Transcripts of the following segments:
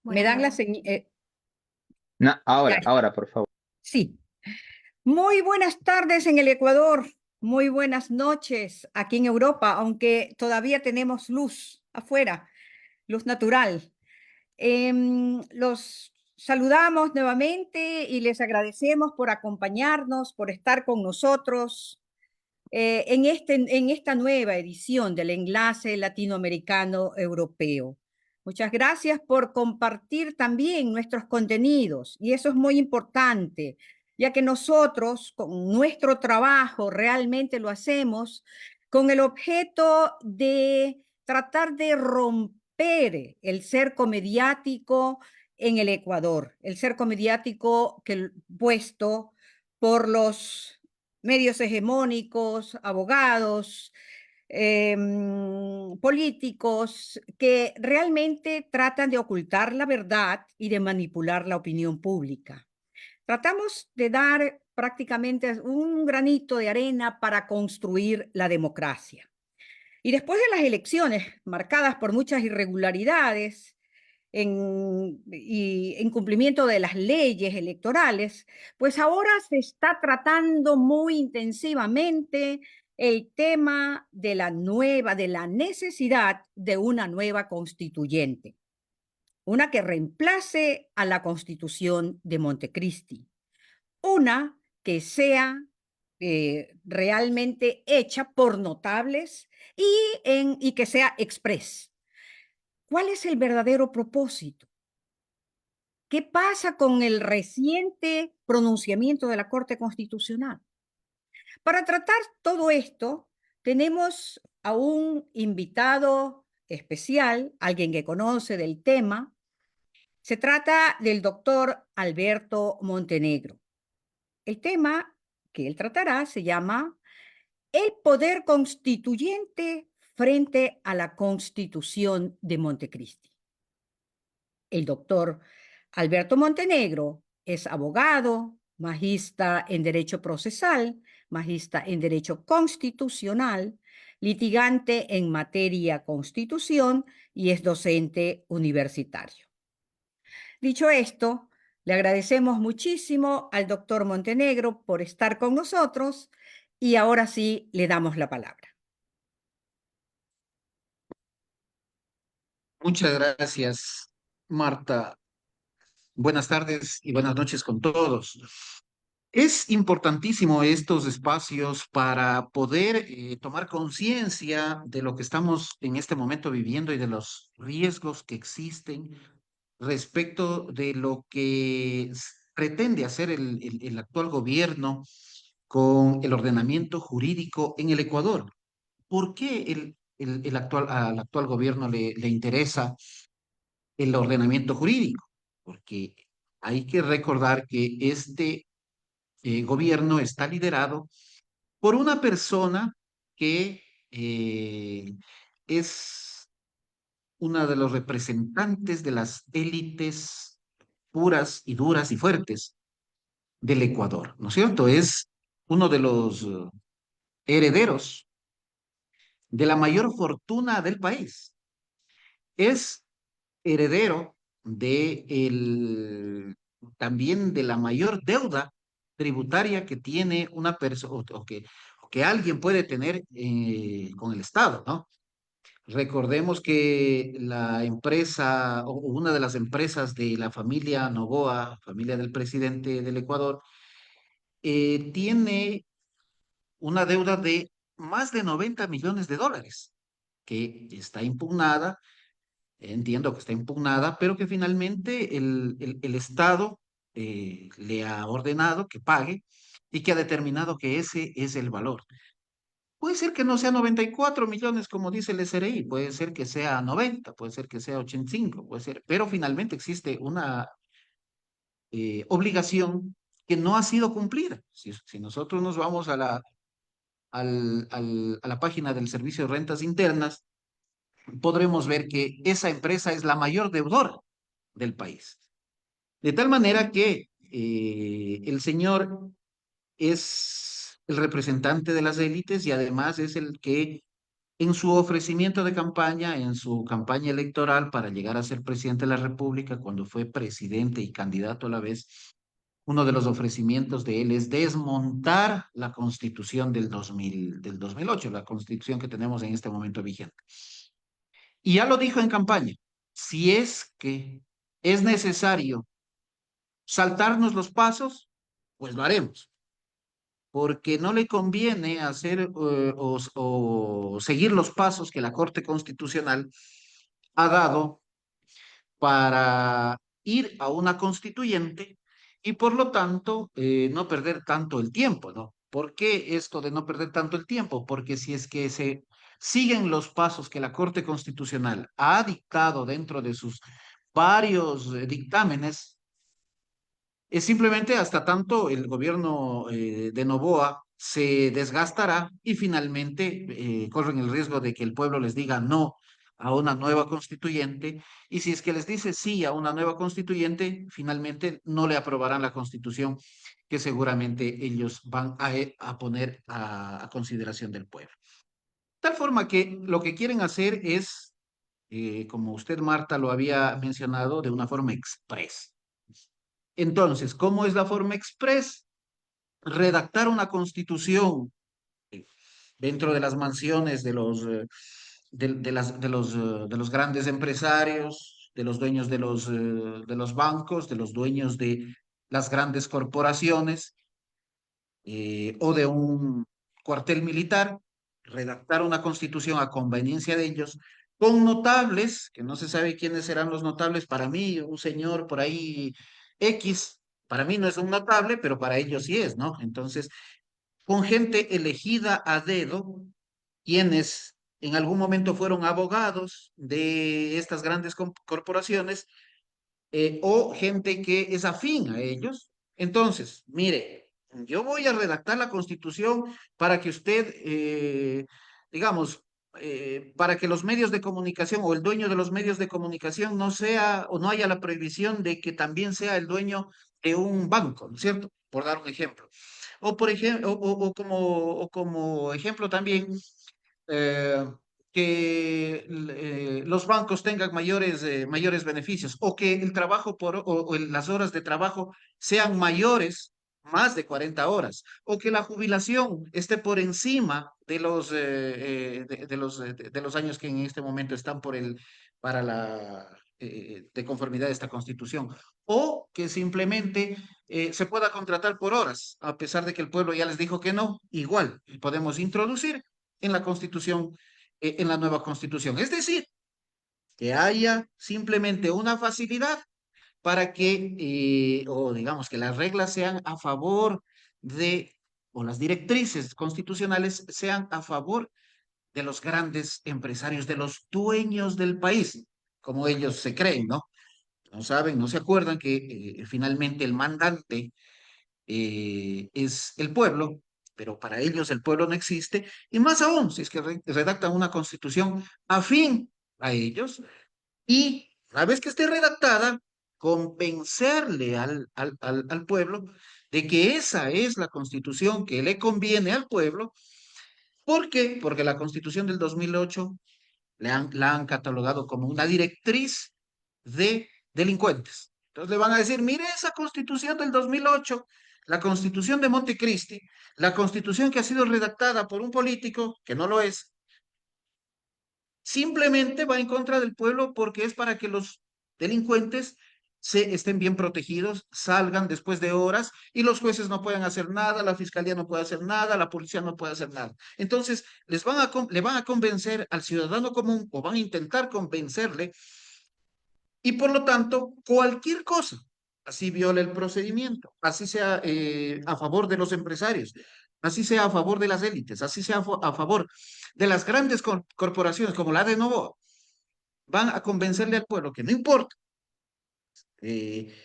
Me dan la señal. No, Ya, ahora, por favor. sí. Muy buenas tardes en el Ecuador, muy buenas noches aquí en Europa, aunque todavía tenemos luz afuera, luz natural. Los saludamos nuevamente y les agradecemos por acompañarnos, por estar con nosotros en esta nueva edición del Enlace Latinoamericano Europeo. Muchas gracias por compartir también nuestros contenidos y eso es muy importante, ya que nosotros con nuestro trabajo realmente lo hacemos con el objeto de tratar de romper el cerco mediático en el Ecuador, el cerco mediático puesto por los medios hegemónicos, abogados, políticos que realmente tratan de ocultar la verdad y de manipular la opinión pública. Tratamos de dar prácticamente un granito de arena para construir la democracia. Y después de las elecciones marcadas por muchas irregularidades, y en cumplimiento de las leyes electorales, pues ahora se está tratando muy intensivamente el tema de de la necesidad de una nueva constituyente, una que reemplace a la Constitución de Montecristi, una que sea realmente hecha por notables y que sea express. ¿Cuál es el verdadero propósito? ¿Qué pasa con el reciente pronunciamiento de la Corte Constitucional? Para tratar todo esto, tenemos a un invitado especial, alguien que conoce del tema. Se trata del doctor Alberto Montenegro. El tema que él tratará se llama El poder constituyente frente a la Constitución de Montecristi. El doctor Alberto Montenegro es abogado, magista en Derecho Procesal, magista en Derecho Constitucional, litigante en materia Constitución y es docente universitario. Dicho esto, le agradecemos muchísimo al doctor Montenegro por estar con nosotros y ahora sí le damos la palabra. Muchas gracias, Marta. Buenas tardes y buenas noches con todos. Es importantísimo estos espacios para poder tomar conciencia de lo que estamos en este momento viviendo y de los riesgos que existen respecto de lo que pretende hacer el actual gobierno con el ordenamiento jurídico en el Ecuador. ¿Por qué al actual gobierno le interesa el ordenamiento jurídico? Porque hay que recordar que este gobierno está liderado por una persona que es una de los representantes de las élites puras y duras y fuertes del Ecuador, ¿no es cierto? Es uno de los herederos de la mayor fortuna del país. Es heredero también de la mayor deuda tributaria que tiene una persona o que alguien puede tener con el Estado, ¿no? Recordemos que la empresa o una de las empresas de la familia Noboa, familia del presidente del Ecuador, tiene una deuda de más de 90 millones de dólares que está impugnada. Entiendo que está impugnada, pero que finalmente el Estado le ha ordenado que pague y que ha determinado que ese es el valor. Puede ser que no sea 94 millones como dice el SRI, puede ser que sea 90, puede ser que sea 85, puede ser, pero finalmente existe una obligación que no ha sido cumplida. Si nosotros nos vamos a a la página del Servicio de Rentas Internas, podremos ver que esa empresa es la mayor deudora del país. De tal manera que el señor es el representante de las élites y además es el que en su ofrecimiento de campaña, en su campaña electoral para llegar a ser presidente de la República, cuando fue presidente y candidato a la vez, uno de los ofrecimientos de él es desmontar la Constitución del 2008, la Constitución que tenemos en este momento vigente. Y ya lo dijo en campaña, si es que es necesario saltarnos los pasos, pues lo haremos, porque no le conviene hacer o seguir los pasos que la Corte Constitucional ha dado para ir a una constituyente y por lo tanto no perder tanto el tiempo, ¿no? ¿Por qué esto de no perder tanto el tiempo? Porque si es que se siguen los pasos que la Corte Constitucional ha dictado dentro de sus varios dictámenes, es simplemente hasta tanto el gobierno de Noboa se desgastará y finalmente corren el riesgo de que el pueblo les diga no a una nueva constituyente, y si es que les dice sí a una nueva constituyente, finalmente no le aprobarán la constitución que seguramente ellos van a poner a consideración del pueblo. Tal forma que lo que quieren hacer es, como usted, Marta, lo había mencionado, de una forma express. Entonces, ¿cómo es la forma express? Redactar una constitución dentro de las mansiones de los grandes empresarios, de los dueños de los bancos, de los dueños de las grandes corporaciones, o de un cuartel militar, redactar una constitución a conveniencia de ellos, con notables, que no se sabe quiénes serán los notables. Para mí, un señor por ahí X, para mí no es un notable, pero para ellos sí es, ¿no? Entonces, con gente elegida a dedo, quienes en algún momento fueron abogados de estas grandes corporaciones, o gente que es afín a ellos. Entonces, mire, yo voy a redactar la Constitución para que usted, digamos, para que los medios de comunicación o el dueño de los medios de comunicación no sea o no haya la prohibición de que también sea el dueño de un banco, ¿no es cierto? Por dar un ejemplo. O por ejemplo, o como ejemplo también, eh, que los bancos tengan mayores beneficios, o que el trabajo o las horas de trabajo sean mayores, más de 40 horas, o que la jubilación esté por encima de de los años que en este momento están para de conformidad de esta Constitución, o que simplemente se pueda contratar por horas, a pesar de que el pueblo ya les dijo que no. Igual podemos introducir en la Constitución, en la nueva Constitución. Es decir, que haya simplemente una facilidad para que, o digamos, que las reglas sean a favor de, o las directrices constitucionales sean a favor de los grandes empresarios, de los dueños del país, como ellos se creen, ¿no? No saben, no se acuerdan que finalmente el mandante es el pueblo, pero para ellos el pueblo no existe, y más aún si es que redactan una constitución afín a ellos, y una vez que esté redactada, convencerle al pueblo de que esa es la constitución que le conviene al pueblo. ¿Por qué? Porque la constitución del 2008 la han catalogado como una directriz de delincuentes. Entonces le van a decir, mire esa constitución del 2008, la constitución de Montecristi, la constitución que ha sido redactada por un político, que no lo es, simplemente va en contra del pueblo porque es para que los delincuentes estén bien protegidos, salgan después de horas y los jueces no pueden hacer nada, la fiscalía no puede hacer nada, la policía no puede hacer nada. Entonces, le van a convencer al ciudadano común, o van a intentar convencerle, y por lo tanto, cualquier cosa, así viola el procedimiento, así sea a favor de los empresarios, así sea a favor de las élites, así sea a favor de las grandes corporaciones como la de Novoa, van a convencerle al pueblo que no importa, eh,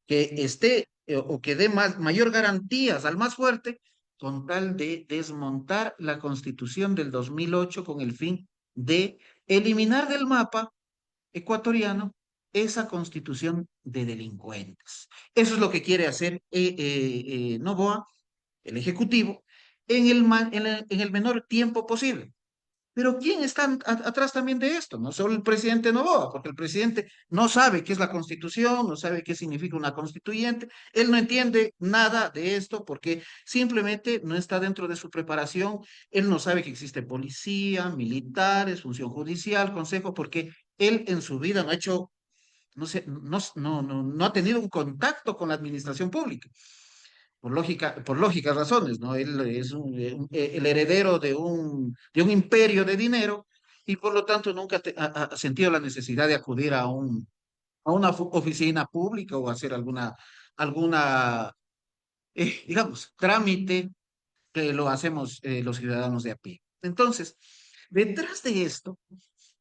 que esté o que dé mayor garantías al más fuerte, con tal de desmontar la Constitución del 2008 con el fin de eliminar del mapa ecuatoriano esa constitución de delincuentes. Eso es lo que quiere hacer Noboa, el Ejecutivo, en el menor tiempo posible. Pero ¿quién está atrás también de esto? No solo el presidente Noboa, porque el presidente no sabe qué es la constitución, no sabe qué significa una constituyente, él no entiende nada de esto porque simplemente no está dentro de su preparación, él no sabe que existe policía, militares, función judicial, consejo, porque él en su vida no ha hecho, no sé, no ha tenido un contacto con la administración pública por lógicas razones, ¿no? Él es el heredero de un imperio de dinero y por lo tanto nunca ha sentido la necesidad de acudir a una oficina pública o hacer alguna digamos, trámite que lo hacemos los ciudadanos de a pie. Entonces, detrás de esto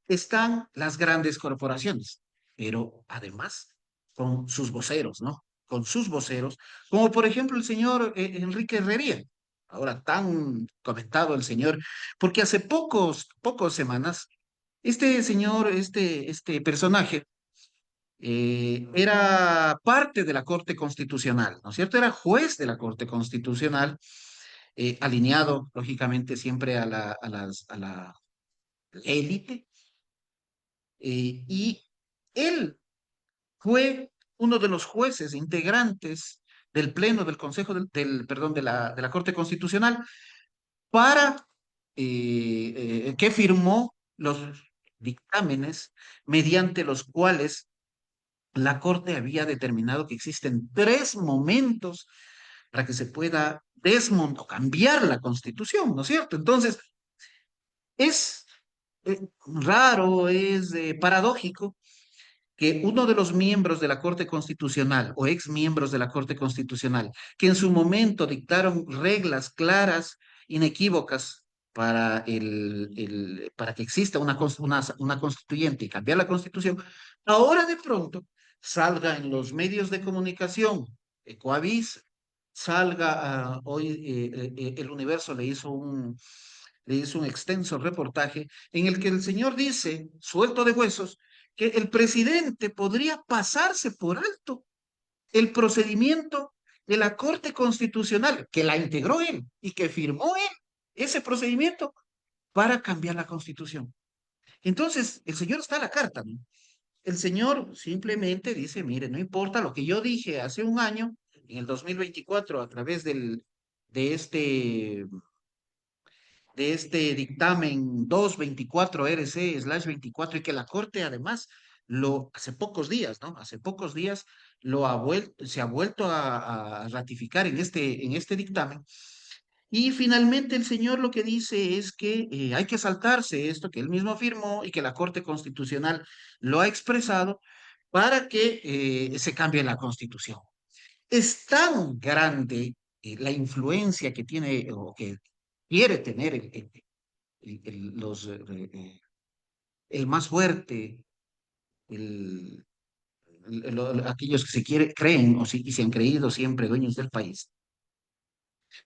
están las grandes corporaciones, pero además con sus voceros, ¿no? Con sus voceros, como por ejemplo el señor Enrique Herrería, ahora tan comentado el señor, porque hace pocos semanas, este señor, este personaje, era parte de la Corte Constitucional, ¿no es cierto? Era juez de la Corte Constitucional, alineado, lógicamente, siempre a la élite, y él fue uno de los jueces integrantes del Pleno del Consejo perdón, de la Corte Constitucional para que firmó los dictámenes mediante los cuales la Corte había determinado que existen tres momentos para que se pueda desmontar o cambiar la Constitución, ¿no es cierto? Entonces, es raro, es paradójico que uno de los miembros de la Corte Constitucional o ex miembros de la Corte Constitucional, que en su momento dictaron reglas claras, inequívocas para, para que exista una constituyente y cambiar la Constitución, ahora de pronto salga en los medios de comunicación, Ecoavis, salga hoy el Universo le hizo un extenso reportaje en el que el señor dice, suelto de huesos, que el presidente podría pasarse por alto el procedimiento de la Corte Constitucional, que la integró él y que firmó él ese procedimiento para cambiar la Constitución. Entonces, el señor está a la carta, ¿no? El señor simplemente dice, mire, no importa lo que yo dije hace un año, en el 2024, a través de de este dictamen 224 RC/24 y que la Corte además hace pocos días, ¿no? Hace pocos días se ha vuelto a ratificar en este dictamen. Y finalmente el señor lo que dice es que hay que saltarse esto que él mismo afirmó y que la Corte Constitucional lo ha expresado para que se cambie la Constitución. Es tan grande la influencia que tiene o que quiere tener el más fuerte, el, aquellos que creen y se han creído siempre dueños del país,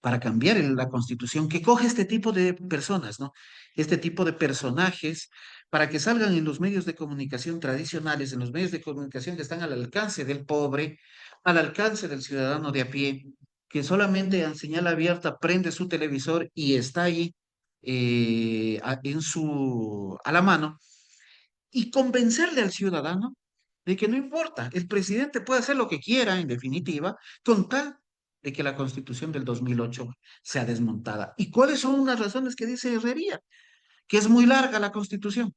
para cambiar la constitución, que coge este tipo de personas, ¿no? Este tipo de personajes, para que salgan en los medios de comunicación tradicionales, en los medios de comunicación que están al alcance del pobre, al alcance del ciudadano de a pie, que solamente en señal abierta prende su televisor y está ahí a la mano y convencerle al ciudadano de que no importa, el presidente puede hacer lo que quiera, en definitiva, con tal de que la Constitución del 2008 sea desmontada. ¿Y cuáles son las razones que dice Herrería? Que es muy larga la Constitución.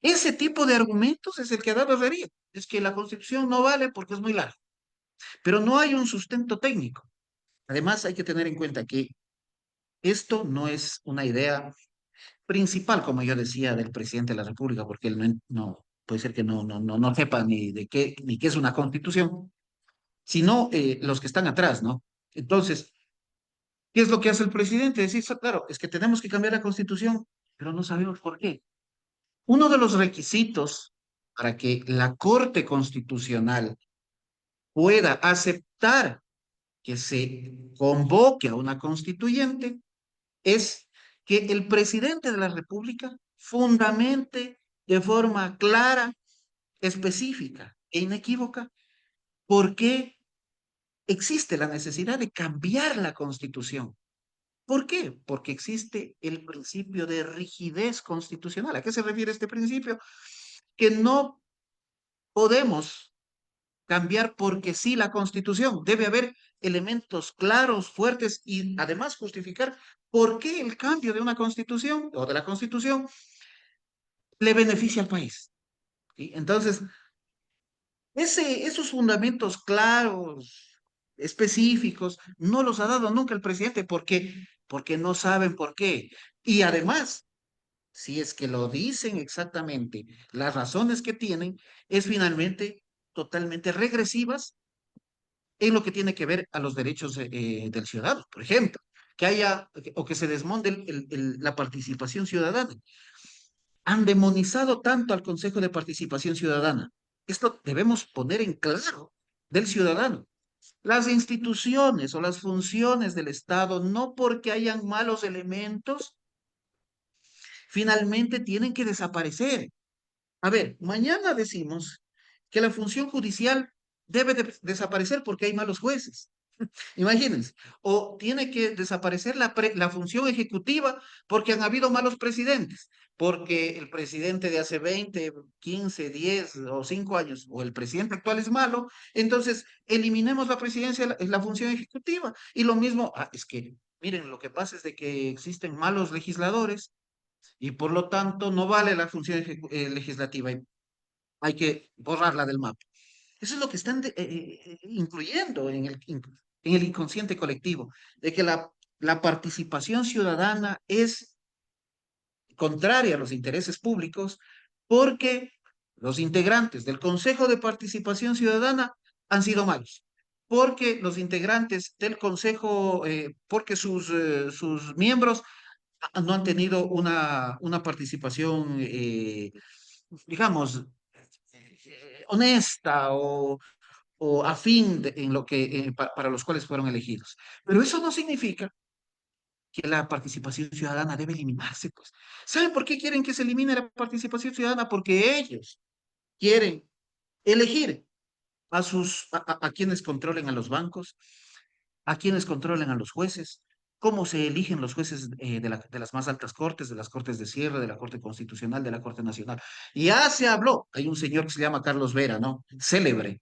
Ese tipo de argumentos es el que ha dado Herrería. Es que la Constitución no vale porque es muy larga, pero no hay un sustento técnico. Además, hay que tener en cuenta que esto no es una idea principal, como yo decía, del presidente de la República, porque él no puede ser que no sepa ni de qué, ni qué es una constitución, sino los que están atrás, ¿no? Entonces, ¿qué es lo que hace el presidente? Decir, claro, es que tenemos que cambiar la constitución, pero no sabemos por qué. Uno de los requisitos para que la Corte Constitucional pueda aceptar que se convoque a una constituyente es que el presidente de la República fundamente de forma clara, específica e inequívoca por qué existe la necesidad de cambiar la Constitución. ¿Por qué? Porque existe el principio de rigidez constitucional. ¿A qué se refiere este principio? Que no podemos cambiar porque sí la Constitución. Debe haber elementos claros, fuertes y además justificar por qué el cambio de una Constitución o de la Constitución le beneficia al país. ¿Sí? Entonces, esos fundamentos claros, específicos, no los ha dado nunca el presidente. ¿Por qué? Porque no saben por qué. Y además, si es que lo dicen exactamente, las razones que tienen es finalmente totalmente regresivas en lo que tiene que ver a los derechos del ciudadano. Por ejemplo, que haya o que se desmonte la participación ciudadana. Han demonizado tanto al Consejo de Participación Ciudadana. Esto debemos poner en claro del ciudadano. Las instituciones o las funciones del Estado, no porque hayan malos elementos, finalmente tienen que desaparecer. A ver, mañana decimos que la función judicial debe desaparecer porque hay malos jueces. Imagínense. O tiene que desaparecer la función ejecutiva porque han habido malos presidentes, porque el presidente de hace 20, 15, 10 o 5 años, o el presidente actual es malo, entonces eliminemos la presidencia, la función ejecutiva. Y lo mismo, es que, miren, lo que pasa es de que existen malos legisladores y por lo tanto no vale la función legislativa y hay que borrarla del mapa. Eso es lo que están incluyendo en el inconsciente colectivo, de que la participación ciudadana es contraria a los intereses públicos porque los integrantes del Consejo de Participación Ciudadana han sido malos, porque los integrantes del Consejo, porque sus miembros no han tenido una participación, digamos, honesta o afín en lo que, para los cuales fueron elegidos. Pero eso no significa que la participación ciudadana debe eliminarse, pues. ¿Saben por qué quieren que se elimine la participación ciudadana? Porque ellos quieren elegir a quienes controlen a los bancos, a quienes controlen a los jueces, cómo se eligen los jueces de las más altas cortes, de las cortes de cierre, de la Corte Constitucional, de la Corte Nacional. Ya se habló, hay un señor que se llama Carlos Vera, ¿no? Célebre,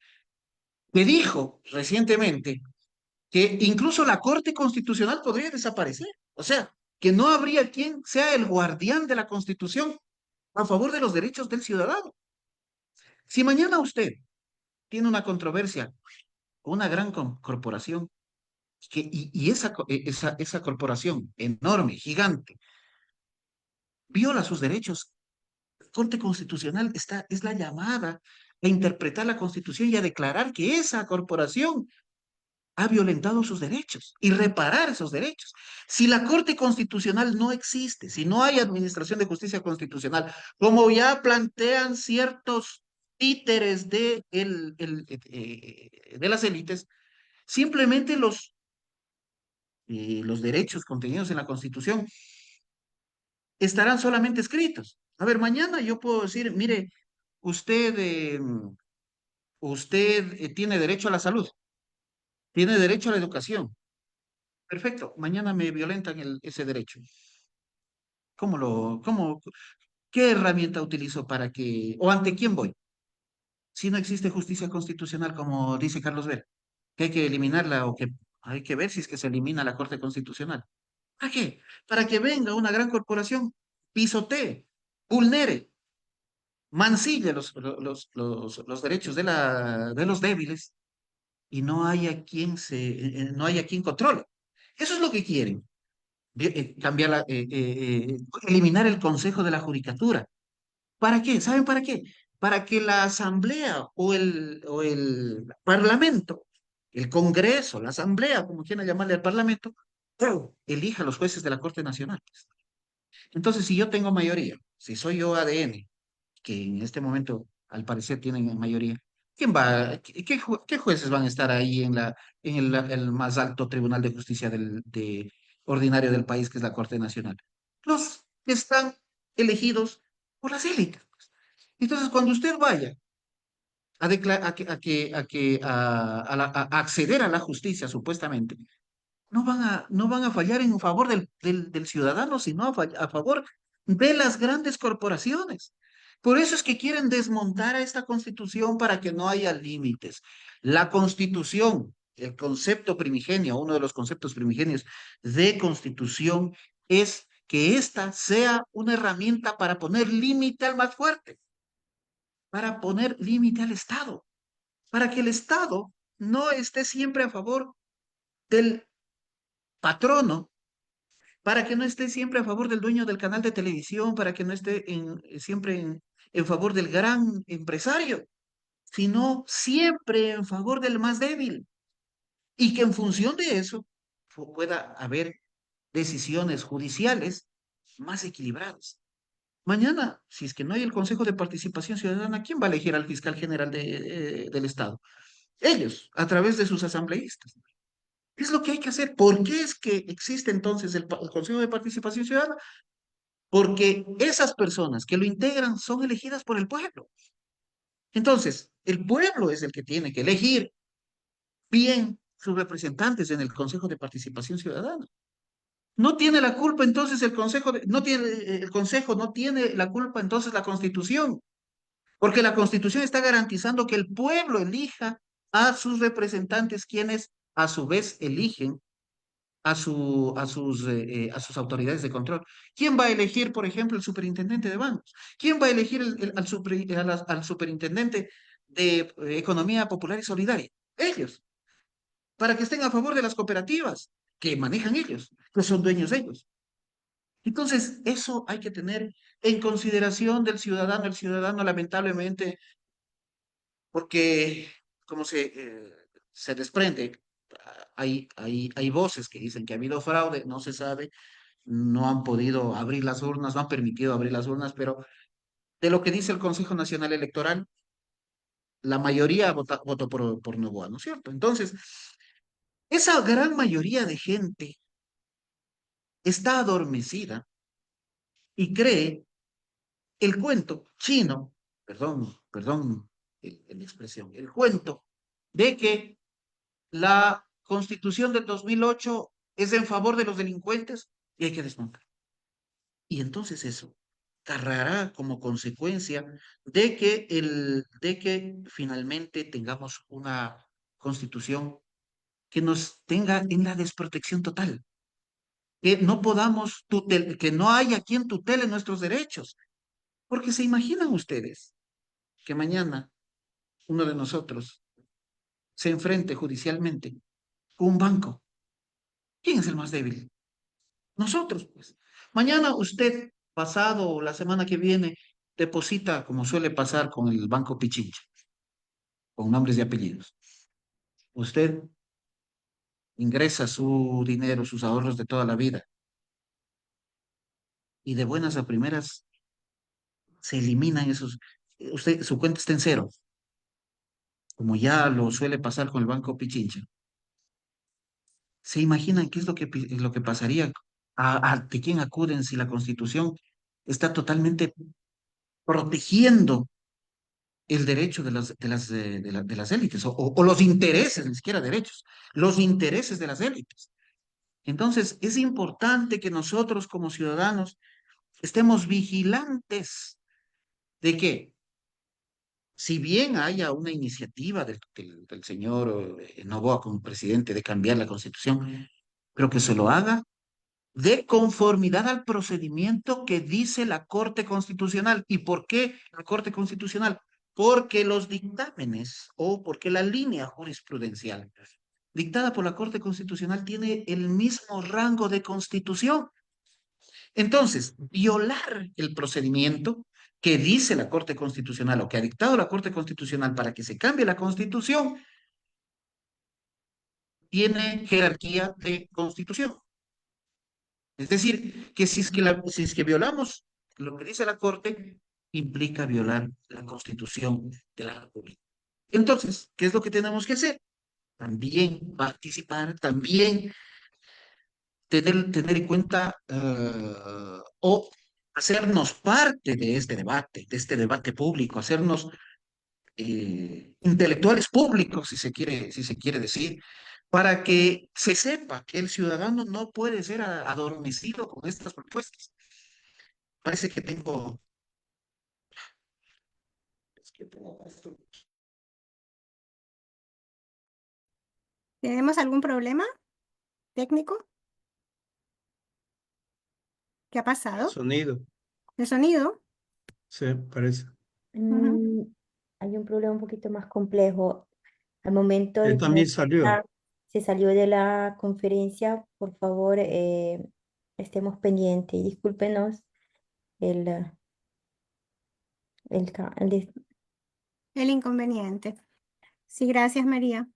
que dijo recientemente que incluso la Corte Constitucional podría desaparecer. O sea, que no habría quien sea el guardián de la Constitución a favor de los derechos del ciudadano. Si mañana usted tiene una controversia con una gran corporación y esa corporación enorme, gigante, viola sus derechos, la Corte Constitucional es la llamada a interpretar la Constitución y a declarar que esa corporación ha violentado sus derechos y reparar esos derechos. Si la Corte Constitucional no existe, si no hay administración de justicia constitucional, como ya plantean ciertos títeres de las élites, simplemente los derechos contenidos en la Constitución estarán solamente escritos. A ver, mañana yo puedo decir, mire, usted, usted tiene derecho a la salud, tiene derecho a la educación. Perfecto, mañana me violentan ese derecho. ¿Qué herramienta utilizo para o ante quién voy? Si no existe justicia constitucional, como dice Carlos Vera, que hay que eliminarla o que hay que ver si es que se elimina la Corte Constitucional. ¿Para qué? Para que venga una gran corporación, pisotee, vulnere, mancille los derechos de los débiles y no haya quien controle. Eso es lo que quieren. Cambiar eliminar el Consejo de la Judicatura. ¿Para qué? ¿Saben para qué? Para que la Asamblea o el Parlamento, el Congreso, la Asamblea, como quieran llamarle al Parlamento, elija a los jueces de la Corte Nacional. Entonces, si yo tengo mayoría, si soy yo ADN, que en este momento al parecer tienen mayoría, ¿quién va, qué jueces van a estar ahí el más alto Tribunal de Justicia ordinario del país, que es la Corte Nacional? Los que están elegidos por las élites. Entonces, cuando usted vaya a acceder a la justicia, supuestamente, no van a fallar en favor del ciudadano, sino a favor de las grandes corporaciones. Por eso es que quieren desmontar a esta Constitución para que no haya límites. La Constitución, el concepto primigenio, uno de los conceptos primigenios de Constitución es que ésta sea una herramienta para poner límite al más fuerte, para poner límite al Estado, para que el Estado no esté siempre a favor del patrono, para que no esté siempre a favor del dueño del canal de televisión, para que no esté siempre en favor del gran empresario, sino siempre en favor del más débil. Y que en función de eso pueda haber decisiones judiciales más equilibradas. Mañana, si es que no hay el Consejo de Participación Ciudadana, ¿quién va a elegir al fiscal general del Estado? Ellos, a través de sus asambleístas. ¿Qué es lo que hay que hacer? ¿Por qué es que existe entonces el Consejo de Participación Ciudadana? Porque esas personas que lo integran son elegidas por el pueblo. Entonces, el pueblo es el que tiene que elegir bien sus representantes en el Consejo de Participación Ciudadana. No tiene la culpa entonces el Consejo no tiene la culpa entonces la Constitución, porque la Constitución está garantizando que el pueblo elija a sus representantes, quienes a su vez eligen a sus autoridades de control. ¿Quién va a elegir, por ejemplo, el superintendente de bancos? ¿Quién va a elegir al superintendente de Economía Popular y Solidaria? Ellos, para que estén a favor de las cooperativas que manejan ellos, que son dueños ellos. Entonces, eso hay que tener en consideración del ciudadano. El ciudadano, lamentablemente, porque como se desprende, hay voces que dicen que ha habido fraude, no se sabe, no han podido abrir las urnas, no han permitido abrir las urnas, pero de lo que dice el Consejo Nacional Electoral, la mayoría votó por Noboa, ¿no es cierto? Entonces, esa gran mayoría de gente está adormecida y cree el cuento chino, perdón la expresión, el cuento de que la Constitución del 2008 es en favor de los delincuentes y hay que desmontar. Y entonces eso cargará como consecuencia de que finalmente tengamos una Constitución que nos tenga en la desprotección total, que no podamos que no haya quien tutele nuestros derechos. Porque se imaginan ustedes que mañana uno de nosotros se enfrente judicialmente con un banco. ¿Quién es el más débil? Nosotros, pues. Mañana usted, pasado o la semana que viene, deposita, como suele pasar con el Banco Pichincha, con nombres y apellidos. Usted ingresa su dinero, sus ahorros de toda la vida, y de buenas a primeras se eliminan esos. Su cuenta está en cero, como ya lo suele pasar con el Banco Pichincha. ¿Se imaginan qué es lo que pasaría? ¿De quién acuden si la Constitución está totalmente protegiendo el derecho de las élites o los intereses, ni siquiera derechos, los intereses de las élites? Entonces, es importante que nosotros como ciudadanos estemos vigilantes de que, si bien haya una iniciativa del señor Noboa como presidente de cambiar la Constitución, pero que se lo haga de conformidad al procedimiento que dice la Corte Constitucional. ¿Y por qué la Corte Constitucional? Porque los dictámenes o porque la línea jurisprudencial dictada por la Corte Constitucional tiene el mismo rango de constitución. Entonces, violar el procedimiento que dice la Corte Constitucional o que ha dictado la Corte Constitucional para que se cambie la Constitución, tiene jerarquía de constitución. Es decir, que si es que violamos lo que dice la Corte, implica violar la Constitución de la República. Entonces, ¿qué es lo que tenemos que hacer? También participar, también tener en cuenta o hacernos parte de este debate público, hacernos intelectuales públicos, si se quiere decir, para que se sepa que el ciudadano no puede ser adormecido con estas propuestas. Parece que tengo... Es que tengo esto. ¿Tenemos algún problema técnico? ¿Qué ha pasado? Sonido, ¿El sonido? sí, parece. Ujú. Hay un problema un poquito más complejo. Al momento de También salió. se salió de la conferencia, por favor, estemos pendientes y discúlpenos el, el El inconveniente. Sí, gracias, María.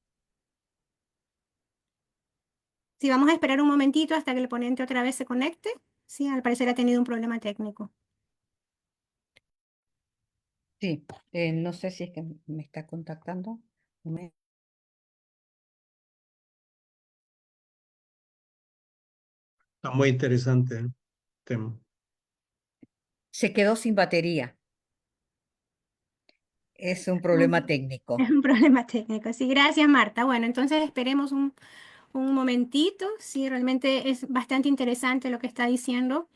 Sí, vamos a esperar un momentito hasta que el ponente otra vez se conecte. Sí, al parecer ha tenido un problema técnico. Sí, no sé si es que me está contactando. Está muy interesante el tema. Se quedó sin batería. Es un Es problema técnico. un problema técnico. Sí, gracias, Marta. Bueno, entonces esperemos un momentito. Sí, realmente es bastante interesante lo que está diciendo.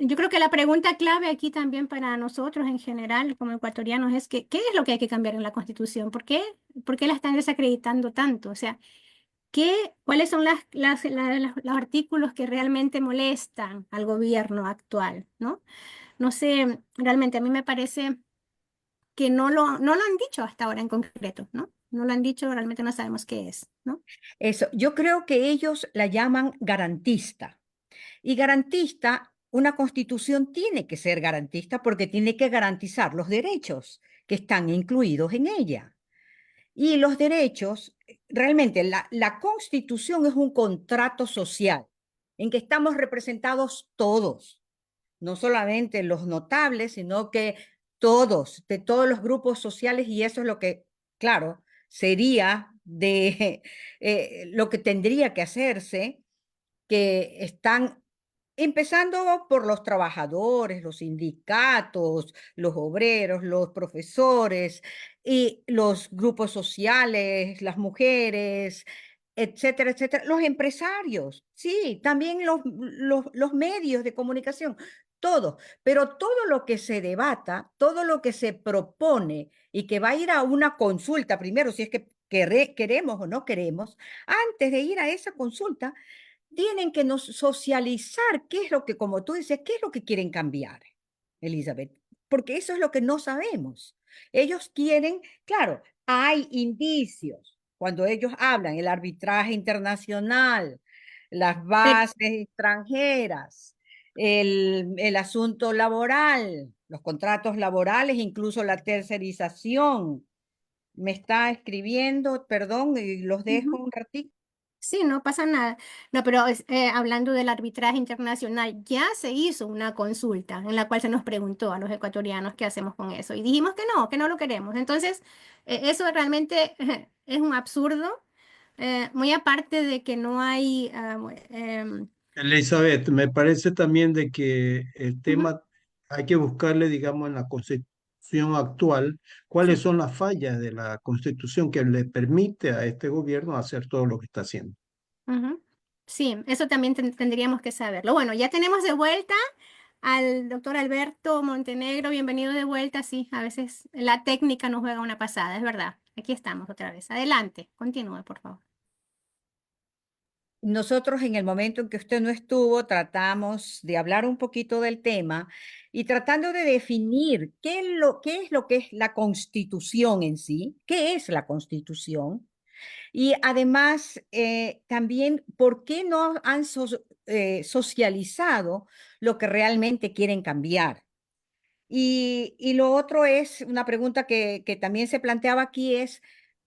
Yo creo que la pregunta clave aquí también para nosotros en general, como ecuatorianos, es que, ¿qué es lo que hay que cambiar en la Constitución? ¿Por qué la están desacreditando tanto? O sea, ¿cuáles son los artículos que realmente molestan al gobierno actual? ¿No? No sé, realmente a mí me parece que no lo han dicho hasta ahora en concreto, ¿no? No lo han dicho, realmente no sabemos qué es, ¿no? Eso, yo creo que ellos la llaman garantista. Y garantista, una constitución tiene que ser garantista porque tiene que garantizar los derechos que están incluidos en ella. Y los derechos, realmente la constitución es un contrato social en que estamos representados todos, no solamente los notables, sino que todos, de todos los grupos sociales, y eso es lo que, claro, sería de lo que tendría que hacerse, que están empezando por los trabajadores, los sindicatos, los obreros, los profesores y los grupos sociales, las mujeres, etcétera, etcétera, los empresarios, sí, también los medios de comunicación, todo, pero todo lo que se debata, todo lo que se propone y que va a ir a una consulta primero, si es que queremos o no queremos, antes de ir a esa consulta, tienen que nos socializar qué es lo que, como tú dices, qué es lo que quieren cambiar, Elizabeth, porque eso es lo que no sabemos. Ellos quieren, claro, hay indicios cuando ellos hablan, el arbitraje internacional, las Pero, bases extranjeras, el asunto laboral, los contratos laborales, incluso la tercerización. Me está escribiendo, perdón, y los dejo ujú. un ratito. Sí, no pasa nada. No, pero hablando del arbitraje internacional, ya se hizo una consulta en la cual se nos preguntó a los ecuatorianos qué hacemos con eso. Y dijimos que no lo queremos. Entonces, eso realmente es un absurdo, muy aparte de que no hay... Elizabeth, me parece también de que el ujú, tema hay que buscarle, digamos, en la Constitución actual, cuáles sí. son las fallas de la Constitución que le permite a este gobierno hacer todo lo que está haciendo. Ujú. Sí, eso también tendríamos que saberlo. Bueno, ya tenemos de vuelta al doctor Alberto Montenegro. Bienvenido de vuelta. Sí, a veces la técnica nos juega una pasada, es verdad. Aquí estamos otra vez. Adelante, continúe, por favor. Nosotros en el momento en que usted no estuvo, tratamos de hablar un poquito del tema y tratando de definir qué es la Constitución en sí, qué es la Constitución y además también por qué no han socializado lo que realmente quieren cambiar. Y lo otro es una pregunta que también se planteaba aquí es,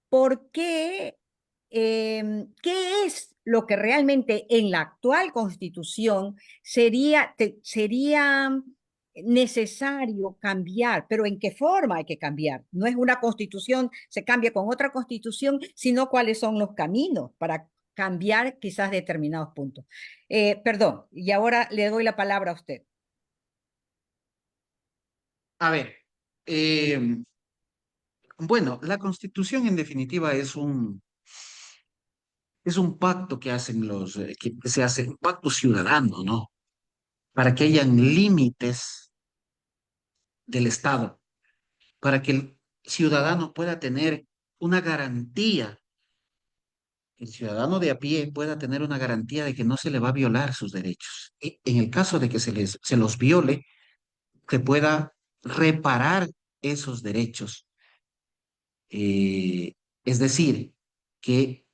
¿por qué? ¿Qué es lo que realmente en la actual constitución sería necesario cambiar? Pero ¿en qué forma hay que cambiar? No es una constitución, se cambia con otra constitución, sino cuáles son los caminos para cambiar quizás determinados puntos. Perdón, y ahora le doy la palabra a usted. A ver, eh, bueno, la Constitución en definitiva es Es un pacto que hacen que se hace, un pacto ciudadano, ¿no? Para que hayan límites del Estado, para que el ciudadano pueda tener una garantía, el ciudadano de a pie pueda tener una garantía de que no se le va a violar sus derechos. Y en el caso de que se los viole, que pueda reparar esos derechos. Eh, es decir, que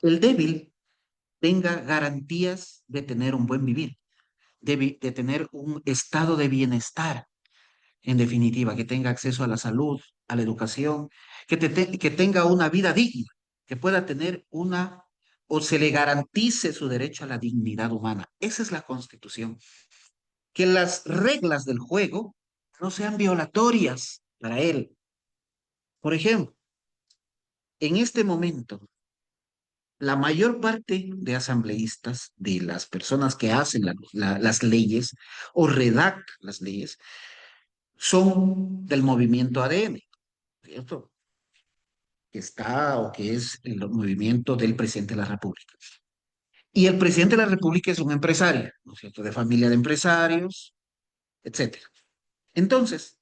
el débil tenga garantías de tener un buen vivir, de tener un estado de bienestar, en definitiva, que tenga acceso a la salud, a la educación, que tenga una vida digna, que pueda tener o se le garantice su derecho a la dignidad humana. Esa es la Constitución. Que las reglas del juego no sean violatorias para él. Por ejemplo, en este momento, la mayor parte de asambleístas, de las personas que hacen las leyes o redactan las leyes, son del movimiento ADN, ¿cierto? Que está o que es el movimiento del presidente de la República. Y el presidente de la República es un empresario, ¿no es cierto? De familia de empresarios, etcétera. Entonces,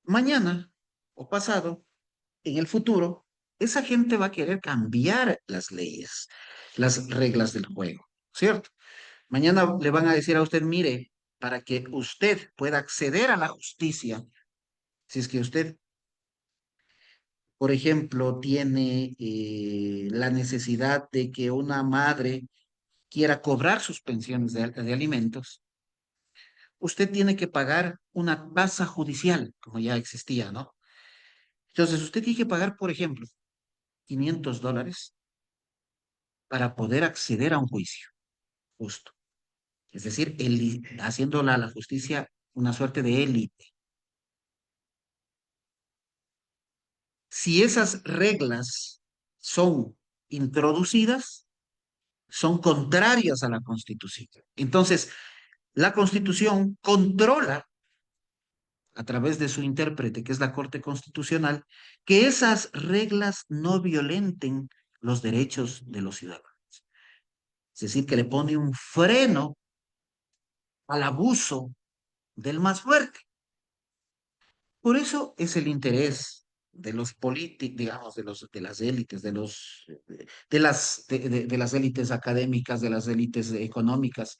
mañana o pasado, en el futuro, esa gente va a querer cambiar las leyes, las reglas del juego, ¿cierto? Mañana le van a decir a usted, mire, para que usted pueda acceder a la justicia, si es que usted, por ejemplo, tiene la necesidad de que una madre quiera cobrar sus pensiones de alimentos, usted tiene que pagar una tasa judicial, como ya existía, ¿no? Entonces, usted tiene que pagar, por ejemplo, $500 para poder acceder a un juicio justo. Es decir, haciendo la justicia una suerte de élite. Si esas reglas son introducidas, son contrarias a la Constitución. Entonces, la Constitución controla a través de su intérprete, que es la Corte Constitucional, que esas reglas no violenten los derechos de los ciudadanos. Es decir, que le pone un freno al abuso del más fuerte. Por eso es el interés de los políticos, digamos, de las élites, de las élites académicas, de las élites económicas,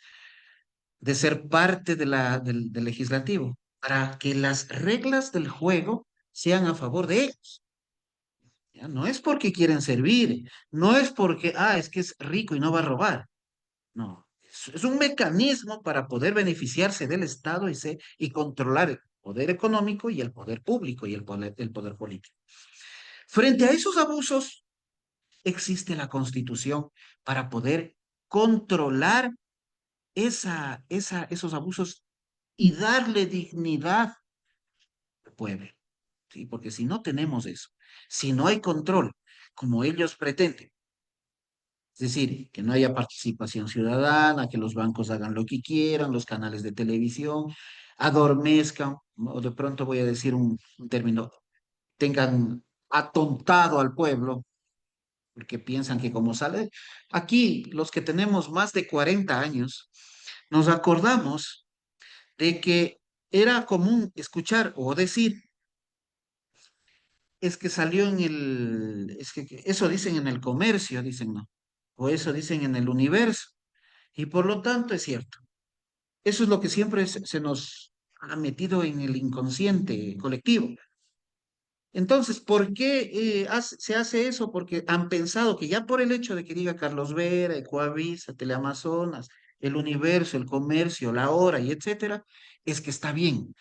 de ser parte del legislativo, para que las reglas del juego sean a favor de ellos. ¿Ya? No es porque quieren servir, no es porque, es que es rico y no va a robar. No, es un mecanismo para poder beneficiarse del Estado y controlar el poder económico y el poder público y el poder político. Frente a esos abusos, existe la Constitución para poder controlar esos abusos y darle dignidad al pueblo. ¿Sí? Porque si no tenemos eso, si no hay control, como ellos pretenden, es decir, que no haya participación ciudadana, que los bancos hagan lo que quieran, los canales de televisión adormezcan, o de pronto voy a decir un término, tengan atontado al pueblo, porque piensan que como sale, aquí los que tenemos más de 40 años, nos acordamos de que era común escuchar o decir, es que salió es que eso dicen en el comercio, dicen, ¿no? O eso dicen en el universo. Y por lo tanto es cierto. Eso es lo que siempre se nos ha metido en el inconsciente colectivo. Entonces, ¿por qué se hace eso? Porque han pensado que ya por el hecho de que diga Carlos Vera, Ecoavisa, Teleamazonas, el universo, el comercio, la hora y etcétera, es que está bien.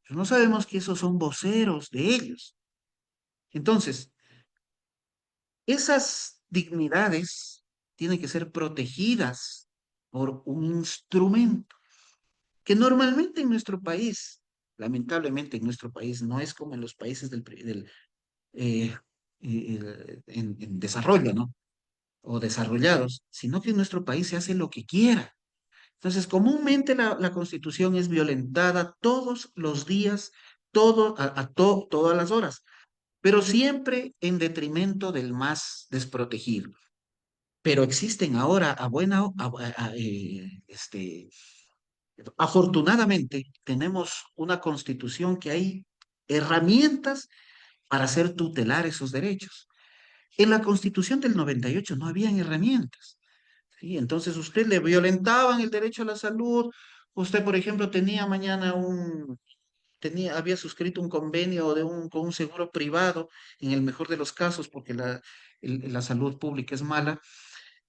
Pero no sabemos que esos son voceros de ellos. Entonces, esas dignidades tienen que ser protegidas por un instrumento que normalmente en nuestro país, lamentablemente en nuestro país, no es como en los países eh, en desarrollo, ¿no? O desarrollados, sino que en nuestro país se hace lo que quiera. Entonces, comúnmente la Constitución es violentada todos los días, todas las horas, pero siempre en detrimento del más desprotegido. pero existen ahora, afortunadamente, tenemos una constitución que hay herramientas para hacer tutelar esos derechos. En la constitución del 98 no habían herramientas. ¿Sí? Entonces usted le violentaban el derecho a la salud. Usted, por ejemplo, había suscrito un convenio con un seguro privado, en el mejor de los casos, porque la salud pública es mala,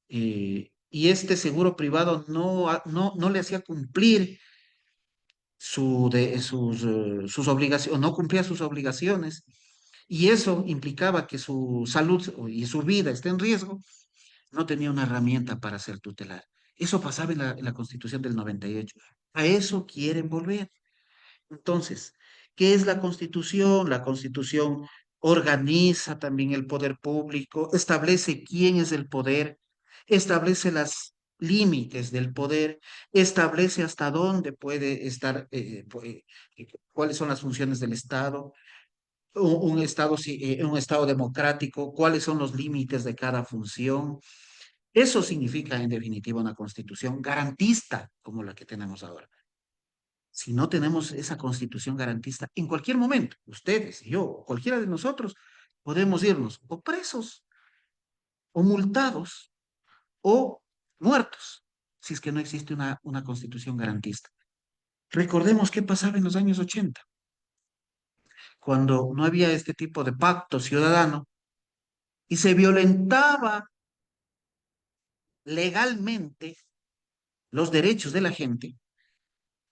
y este seguro privado no le hacía cumplir sus obligaciones, no cumplía sus obligaciones, y eso implicaba que su salud y su vida esté en riesgo, no tenía una herramienta para ser tutelar. Eso pasaba en la Constitución del 98. A eso quieren volver. Entonces, ¿qué es la Constitución? La Constitución organiza también el poder público, establece quién es el poder, establece los límites del poder, establece hasta dónde puede estar, cuáles son las funciones del Estado, un Estado democrático, cuáles son los límites de cada función. Eso significa, en definitiva, una Constitución garantista como la que tenemos ahora. Si no tenemos esa constitución garantista, en cualquier momento, ustedes, yo, cualquiera de nosotros, podemos irnos o presos, o multados, o muertos, si es que no existe una constitución garantista. Recordemos qué pasaba en los años 80, cuando no había este tipo de pacto ciudadano y se violentaba legalmente los derechos de la gente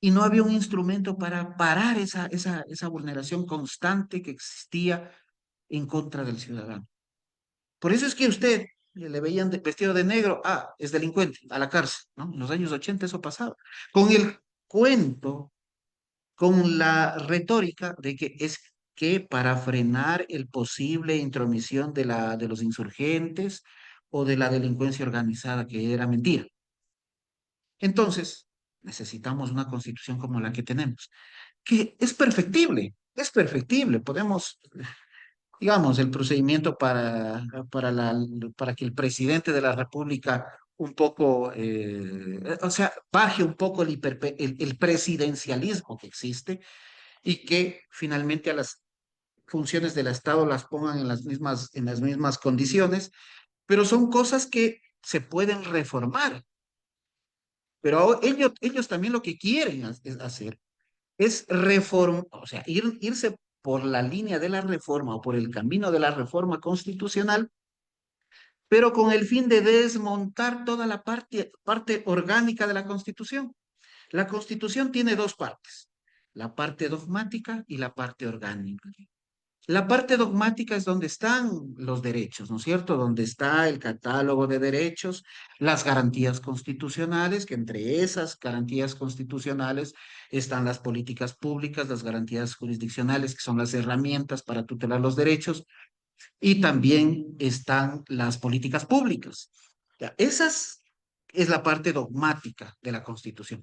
y no había un instrumento para parar esa vulneración constante que existía en contra del ciudadano. Por eso es que usted le veían vestido de negro, es delincuente, a la cárcel, ¿no? En los años 80 eso pasaba. Con el cuento, con la retórica de que es que para frenar el posible intromisión de los insurgentes o de la delincuencia organizada, que era mentira. Entonces, necesitamos una constitución como la que tenemos, que es perfectible, podemos, digamos, el procedimiento para que el presidente de la República un poco, o sea, baje un poco el presidencialismo que existe y que finalmente a las funciones del Estado las pongan en las mismas condiciones, pero son cosas que se pueden reformar. Pero ellos también lo que quieren hacer es o sea, irse por la línea de la reforma o por el camino de la reforma constitucional, pero con el fin de desmontar toda la parte orgánica de la Constitución. La Constitución tiene dos partes, la parte dogmática y la parte orgánica. La parte dogmática es donde están los derechos, ¿no es cierto? Donde está el catálogo de derechos, las garantías constitucionales, que entre esas garantías constitucionales están las políticas públicas, las garantías jurisdiccionales, que son las herramientas para tutelar los derechos, y también están las políticas públicas. Ya, es la parte dogmática de la Constitución.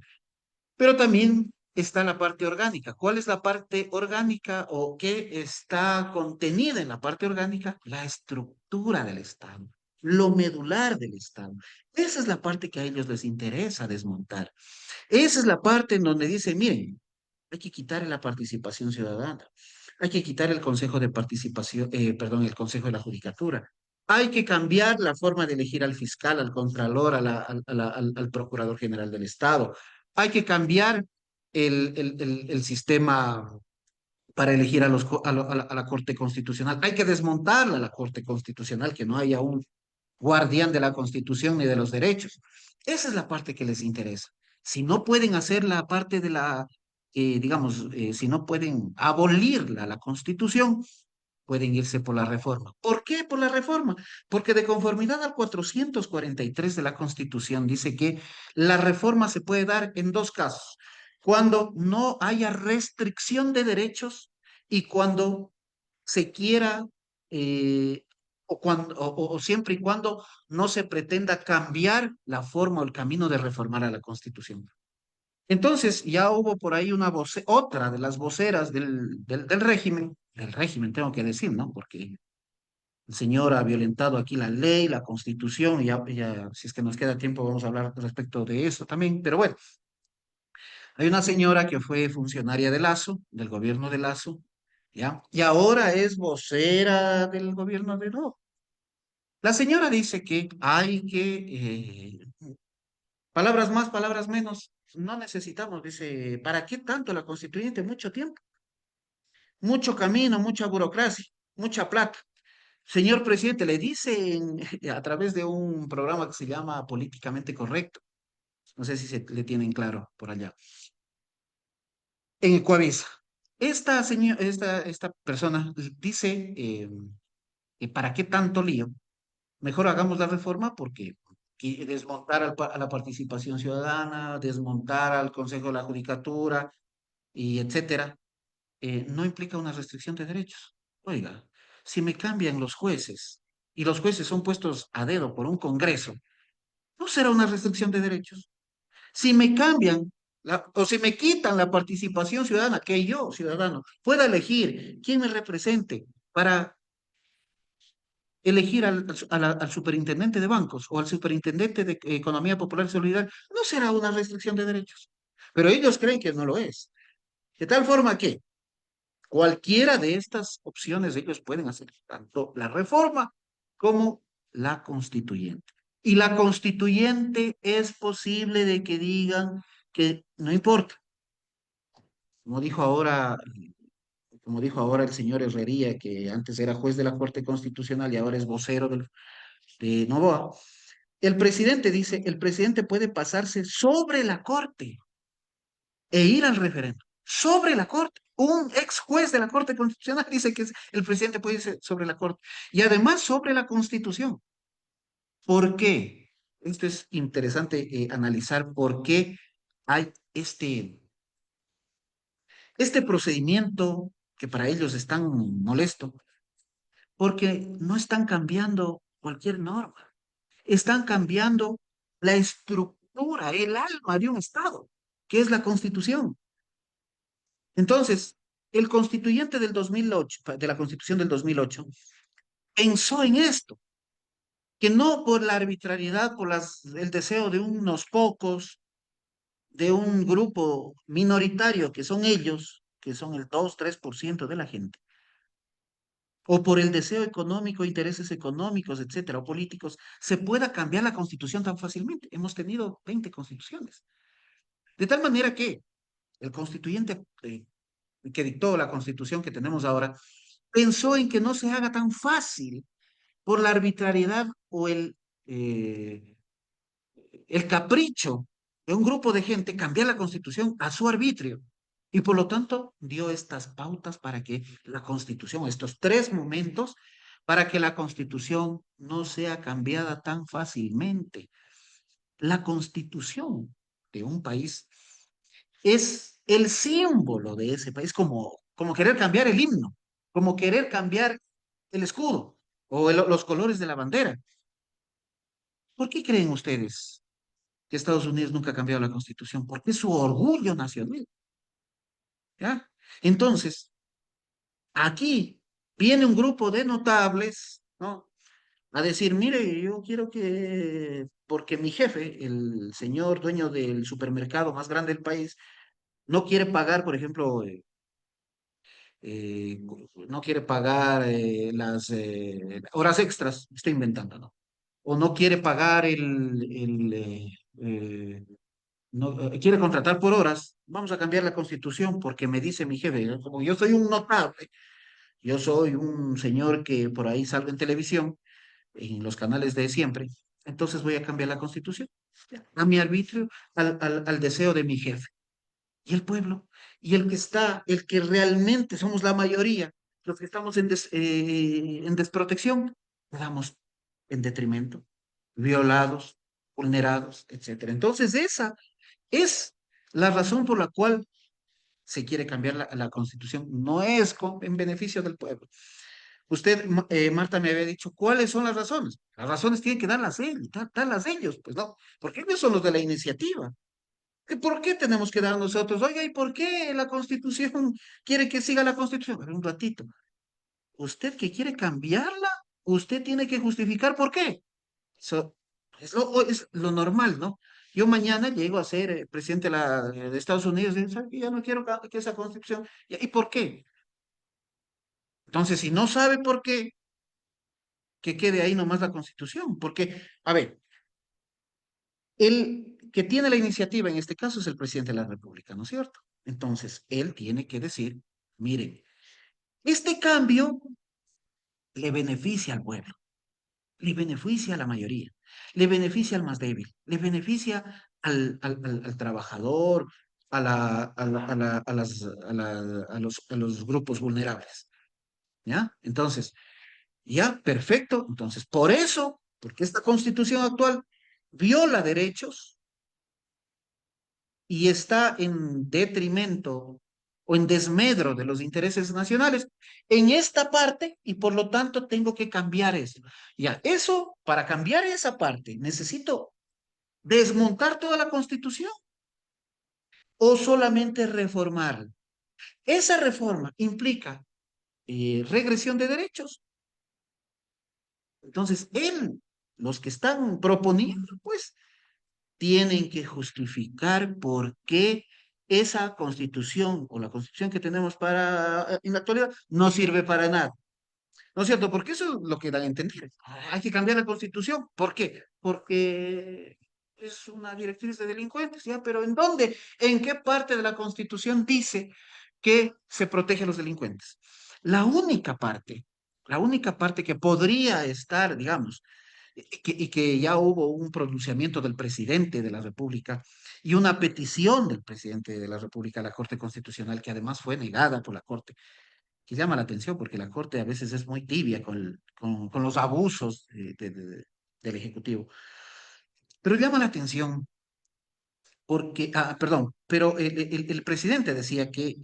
Pero también está la parte orgánica. ¿Cuál es la parte orgánica o qué está contenida en la parte orgánica? La estructura del Estado, lo medular del Estado. Esa es la parte que a ellos les interesa desmontar. Esa es la parte en donde dicen, miren, hay que quitar la participación ciudadana, hay que quitar el Consejo de Participación, perdón, el Consejo de la Judicatura. Hay que cambiar la forma de elegir al fiscal, al contralor, al procurador general del Estado. Hay que cambiar el sistema para elegir a la Corte Constitucional. Hay que desmontarla, la Corte Constitucional, que no haya un guardián de la Constitución ni de los derechos. Esa es la parte que les interesa. Si no pueden hacer la parte de digamos, si no pueden abolirla, la Constitución, pueden irse por la reforma. ¿Por qué por la reforma? Porque de conformidad al 443 de la Constitución dice que la reforma se puede dar en dos casos, cuando no haya restricción de derechos y cuando se quiera, o siempre y cuando no se pretenda cambiar la forma o el camino de reformar a la Constitución. Entonces, ya hubo por ahí otra de las voceras del régimen tengo que decir, ¿no? Porque el señor ha violentado aquí la ley, la constitución, y si es que nos queda tiempo vamos a hablar respecto de eso también, pero bueno, hay una señora que fue funcionaria de Lazo, del gobierno de Lazo, ¿ya? Y ahora es vocera del gobierno de Novoa. La señora dice que hay que, palabras más, palabras menos, no necesitamos, dice, ¿para qué tanto la constituyente? Mucho tiempo, mucho camino, mucha burocracia, mucha plata. Señor presidente, le dicen a través de un programa que se llama Políticamente Correcto, no sé si se le tienen claro por allá, en Ecuavisa. Esta persona dice, que ¿para qué tanto lío? Mejor hagamos la reforma porque desmontar a la participación ciudadana, desmontar al Consejo de la Judicatura y etcétera, no implica una restricción de derechos. Oiga, si me cambian los jueces y los jueces son puestos a dedo por un Congreso, ¿no será una restricción de derechos? Si me cambian o si me quitan la participación ciudadana, que yo, ciudadano, pueda elegir quién me represente para elegir al superintendente de bancos o al superintendente de Economía Popular y Solidaria, no será una restricción de derechos. Pero ellos creen que no lo es. De tal forma que cualquiera de estas opciones ellos pueden hacer, tanto la reforma como la constituyente. Y la constituyente es posible de que digan que no importa. Como dijo ahora, como dijo ahora el señor Herrería, que antes era juez de la Corte Constitucional y ahora es vocero de Novoa, el presidente dice, el presidente puede pasarse sobre la Corte e ir al referéndum. Sobre la Corte. Un ex juez de la Corte Constitucional dice que el presidente puede irse sobre la Corte. Y además sobre la Constitución. ¿Por qué? Esto es interesante analizar por qué hay este procedimiento que para ellos es tan molesto, porque no están cambiando cualquier norma, están cambiando la estructura, el alma de un Estado, que es la Constitución. Entonces, el constituyente del 2008, de la Constitución del 2008, pensó en esto, que no por la arbitrariedad, por el deseo de unos pocos, de un grupo minoritario que son ellos, que son el 2-3% de la gente, o por el deseo económico, intereses económicos, etcétera, o políticos, se pueda cambiar la Constitución tan fácilmente. Hemos tenido 20 constituciones. De tal manera que el constituyente que dictó la Constitución que tenemos ahora pensó en que no se haga tan fácil por la arbitrariedad o el capricho de un grupo de gente cambiar la Constitución a su arbitrio. Y por lo tanto dio estas pautas para que la Constitución, estos 3 momentos, para que la Constitución no sea cambiada tan fácilmente. La Constitución de un país es el símbolo de ese país, como querer cambiar el himno, como querer cambiar el escudo o los colores de la bandera. ¿Por qué creen ustedes que Estados Unidos nunca ha cambiado la Constitución? Porque es su orgullo nacional. ¿Ya? Entonces, aquí viene un grupo de notables, ¿no? A decir, mire, yo quiero que, porque mi jefe, el señor dueño del supermercado más grande del país, no quiere pagar, por ejemplo, no quiere pagar las horas extras, estoy inventando, ¿no? O no quiere pagar no, quiere contratar por horas, vamos a cambiar la constitución porque me dice mi jefe, ¿no? Como yo soy un notable, yo soy un señor que por ahí salgo en televisión, en los canales de siempre, entonces voy a cambiar la constitución a mi arbitrio, al deseo de mi jefe. Y el pueblo, y el que realmente somos la mayoría, los que estamos en desprotección, quedamos en detrimento, violados, vulnerados, etcétera. Entonces, esa es la razón por la cual se quiere cambiar la Constitución. No es en beneficio del pueblo. Usted, Marta, me había dicho, ¿cuáles son las razones? Las razones tienen que darlas ellos, darlas ellos, pues no, porque ellos son los de la iniciativa. ¿Por qué tenemos que dar nosotros? Oiga, ¿y por qué la Constitución quiere que siga la Constitución? A ver, un ratito. ¿Usted que quiere cambiarla usted tiene que justificar por qué. Eso es lo normal, ¿no? Yo mañana llego a ser presidente de Estados Unidos y ¿sabe qué? Ya no quiero que esa constitución. ¿Y por qué? Entonces, si no sabe por qué, que quede ahí nomás la constitución. Porque, a ver, el que tiene la iniciativa en este caso es el presidente de la República, ¿no es cierto? Entonces, él tiene que decir, mire, este cambio le beneficia al pueblo, le beneficia a la mayoría, le beneficia al más débil, le beneficia al trabajador, a los grupos vulnerables, ¿ya? Entonces, ya, perfecto. Entonces, por eso, porque esta constitución actual viola derechos y está en detrimento o en desmedro de los intereses nacionales en esta parte y por lo tanto tengo que cambiar eso. Ya, eso, para cambiar esa parte, necesito desmontar toda la constitución o solamente reformarla. Esa reforma implica regresión de derechos. Entonces, los que están proponiendo, pues, tienen que justificar por qué esa constitución o la constitución que tenemos en la actualidad no sirve para nada. ¿No es cierto? Porque eso es lo que dan a entender. Hay que cambiar la constitución. ¿Por qué? Porque es una directriz de delincuentes, ¿ya? Pero ¿en dónde? ¿En qué parte de la constitución dice que se protege a los delincuentes? La la única parte que podría estar, digamos, y que ya hubo un pronunciamiento del presidente de la República y una petición del presidente de la República a la Corte Constitucional, que además fue negada por la Corte, que llama la atención porque la Corte a veces es muy tibia con los abusos del Ejecutivo. Pero llama la atención porque, perdón, pero el presidente decía que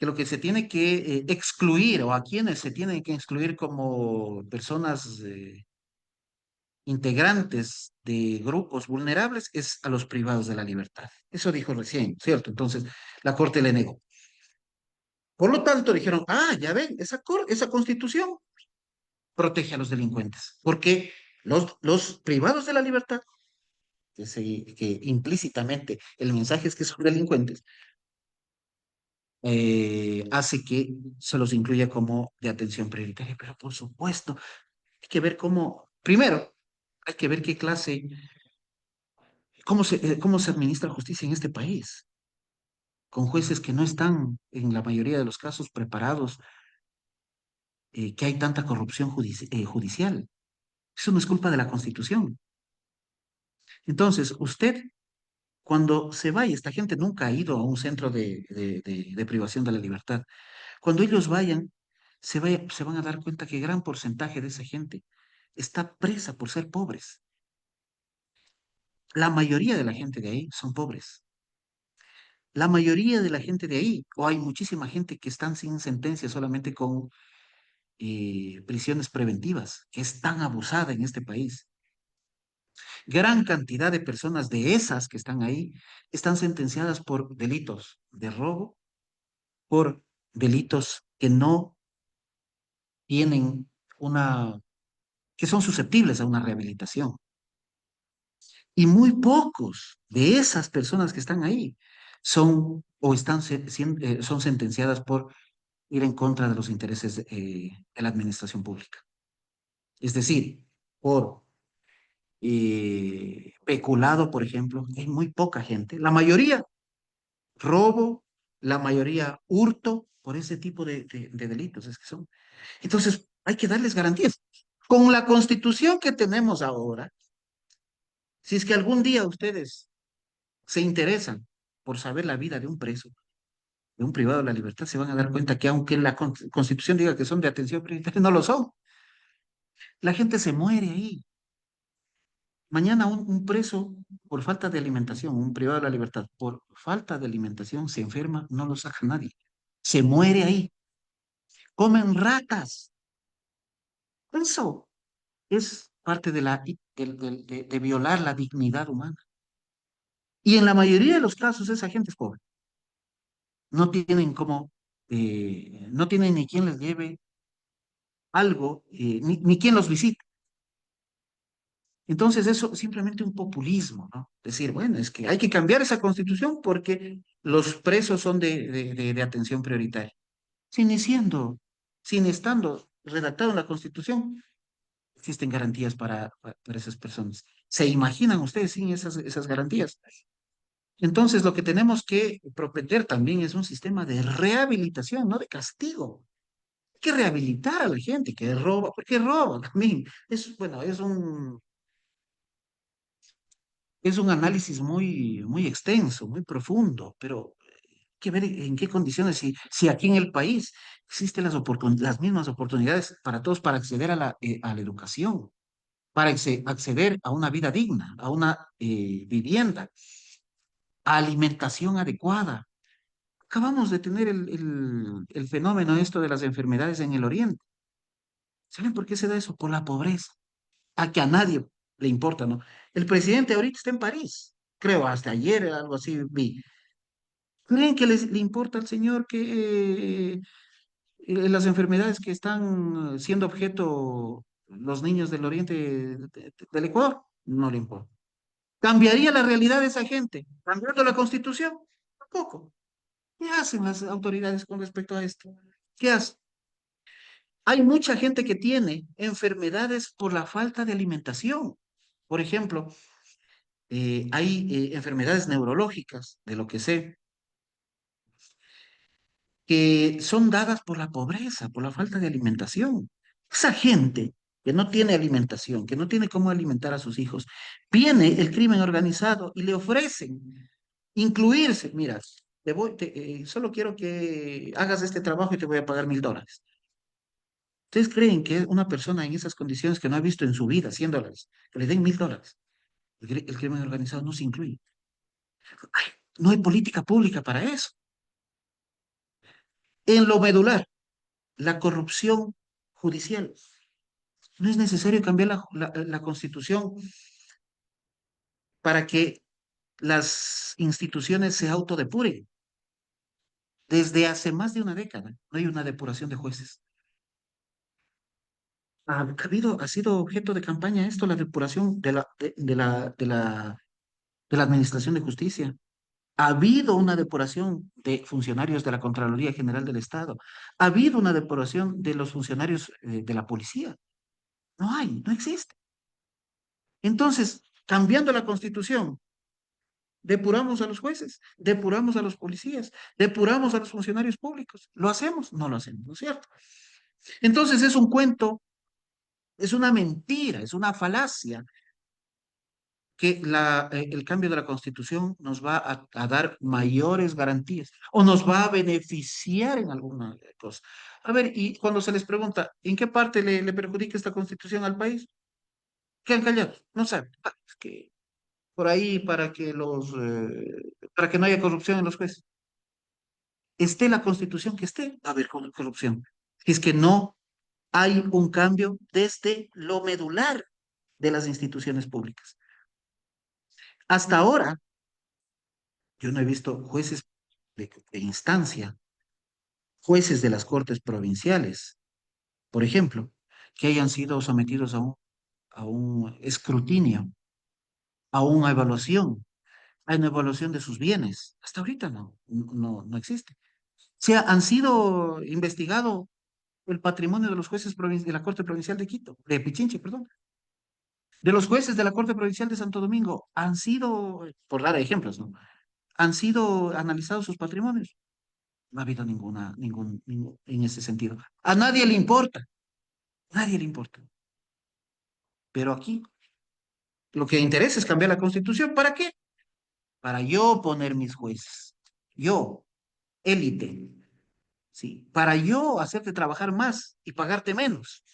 lo que se tiene que excluir o a quienes se tienen que excluir como personas integrantes de grupos vulnerables es a los privados de la libertad. Eso dijo recién, ¿cierto? Entonces, la Corte le negó. Por lo tanto, dijeron, ya ven, esa constitución protege a los delincuentes, porque los privados de la libertad, que implícitamente el mensaje es que son delincuentes, hace que se los incluya como de atención prioritaria. Pero por supuesto, hay que ver primero, hay que ver qué clase, cómo se administra justicia en este país, con jueces que no están, en la mayoría de los casos, preparados, que hay tanta corrupción judicial. Eso no es culpa de la Constitución. Entonces, usted, cuando se vaya, esta gente nunca ha ido a un centro de privación de la libertad. Cuando ellos vayan, se van a dar cuenta que gran porcentaje de esa gente está presa por ser pobres. La mayoría de la gente de ahí son pobres. La mayoría de la gente de ahí, o hay muchísima gente que están sin sentencia solamente con prisiones preventivas, que es tan abusada en este país. Gran cantidad de personas de esas que están ahí están sentenciadas por delitos de robo, por delitos que no tienen que son susceptibles a una rehabilitación. Y muy pocos de esas personas que están ahí son sentenciadas por ir en contra de los intereses de la administración pública. Es decir, por peculado, por ejemplo, hay muy poca gente. La mayoría robo, la mayoría hurto por ese tipo de delitos. Es que son. Entonces, hay que darles garantías. Con la constitución que tenemos ahora, si es que algún día ustedes se interesan por saber la vida de un preso, de un privado de la libertad, se van a dar cuenta que aunque la constitución diga que son de atención prioritaria, no lo son. La gente se muere ahí. Mañana un preso por falta de alimentación, un privado de la libertad, por falta de alimentación se enferma, no lo saca nadie. Se muere ahí. Comen ratas. Eso es parte de violar la dignidad humana. Y en la mayoría de los casos esa gente es pobre. No tienen no tienen ni quien les lleve algo, ni quién los visita. Entonces eso es simplemente un populismo, ¿no? Decir, bueno, es que hay que cambiar esa constitución porque los presos son de atención prioritaria. Sin siendo, sin estando redactado en la constitución, existen garantías para esas personas. ¿Se imaginan ustedes sin esas garantías? Entonces lo que tenemos que propender también es un sistema de rehabilitación, no de castigo. Hay que rehabilitar a la gente que roba, porque roba también. Bueno, es un análisis muy extenso, muy profundo, pero hay que ver en qué condiciones, si aquí en el país existen las mismas oportunidades para todos para acceder a la educación, para acceder a una vida digna, a una vivienda, a alimentación adecuada. Acabamos de tener el fenómeno esto de las enfermedades en el Oriente. ¿Saben por qué se da eso? Por la pobreza, a que a nadie le importa, ¿no? El presidente ahorita está en París, creo, hasta ayer, algo así vi. ¿Creen que le importa al señor que las enfermedades que están siendo objeto los niños del Oriente del Ecuador? No le importa. ¿Cambiaría la realidad de esa gente cambiando la Constitución? Tampoco. ¿Qué hacen las autoridades con respecto a esto? ¿Qué hacen? Hay mucha gente que tiene enfermedades por la falta de alimentación. Por ejemplo, hay enfermedades neurológicas, de lo que sé, que son dadas por la pobreza, por la falta de alimentación. Esa gente que no tiene alimentación, que no tiene cómo alimentar a sus hijos, viene el crimen organizado y le ofrecen incluirse. Mira, solo quiero que hagas este trabajo y te voy a pagar $1000. ¿Ustedes creen que una persona en esas condiciones que no ha visto en su vida $100, que le den $1000, el crimen organizado no se incluye? Ay, no hay política pública para eso. En lo medular, la corrupción judicial. No es necesario cambiar la Constitución para que las instituciones se autodepuren. Desde hace más de una década no hay una depuración de jueces. Ha sido objeto de campaña esto, la depuración de la Administración de Justicia. Ha habido una depuración de funcionarios de la Contraloría General del Estado. Ha habido una depuración de los funcionarios de la policía. No hay, no existe. Entonces, cambiando la Constitución, depuramos a los jueces, depuramos a los policías, depuramos a los funcionarios públicos. ¿Lo hacemos? No lo hacemos, ¿no es cierto? Entonces es un cuento, es una mentira, es una falacia que el cambio de la Constitución nos va a dar mayores garantías o nos va a beneficiar en alguna cosa. A ver, y cuando se les pregunta, ¿en qué parte le perjudica esta Constitución al país? ¿Qué han callado? No saben. Es que por ahí para que no haya corrupción en los jueces. Esté la Constitución que esté, va a haber corrupción. Si es que no hay un cambio desde lo medular de las instituciones públicas. Hasta ahora, yo no he visto jueces de instancia, jueces de las cortes provinciales, por ejemplo, que hayan sido sometidos a un escrutinio, a una evaluación de sus bienes. Hasta ahorita no existe. Han sido investigado el patrimonio de los jueces de la Corte Provincial de Quito, de Pichinche, perdón, de los jueces de la Corte Provincial de Santo Domingo, han sido, por dar ejemplos, ¿no? Han sido analizados sus patrimonios. No ha habido ningún en ese sentido. A nadie le importa. Pero aquí lo que interesa es cambiar la Constitución. ¿Para qué? Para yo poner mis jueces. Yo, élite. Sí, para yo hacerte trabajar más y pagarte menos.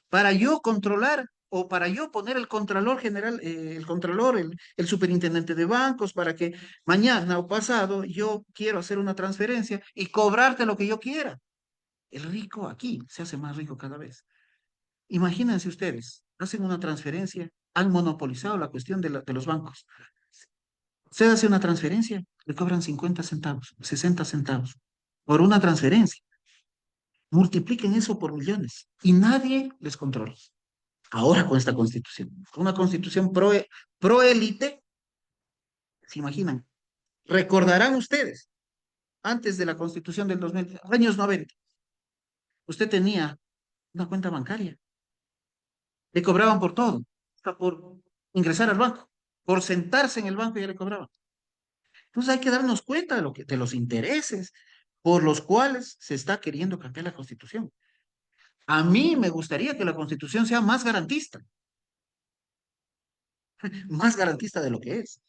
Para yo controlar o para yo poner el contralor general, el superintendente de bancos, para que mañana o pasado yo quiero hacer una transferencia y cobrarte lo que yo quiera. El rico aquí se hace más rico cada vez. Imagínense ustedes, hacen una transferencia, han monopolizado la cuestión de los bancos. Usted hace una transferencia, le cobran 50 centavos, 60 centavos por una transferencia. Multipliquen eso por millones y nadie les controla. Ahora con esta constitución, una constitución pro élite, ¿se imaginan? Recordarán ustedes, antes de la constitución del 2000, años 90, usted tenía una cuenta bancaria, le cobraban por todo, hasta por ingresar al banco, por sentarse en el banco ya le cobraban. Entonces hay que darnos cuenta de los intereses por los cuales se está queriendo cambiar la constitución. A mí me gustaría que la constitución sea más garantista de lo que es.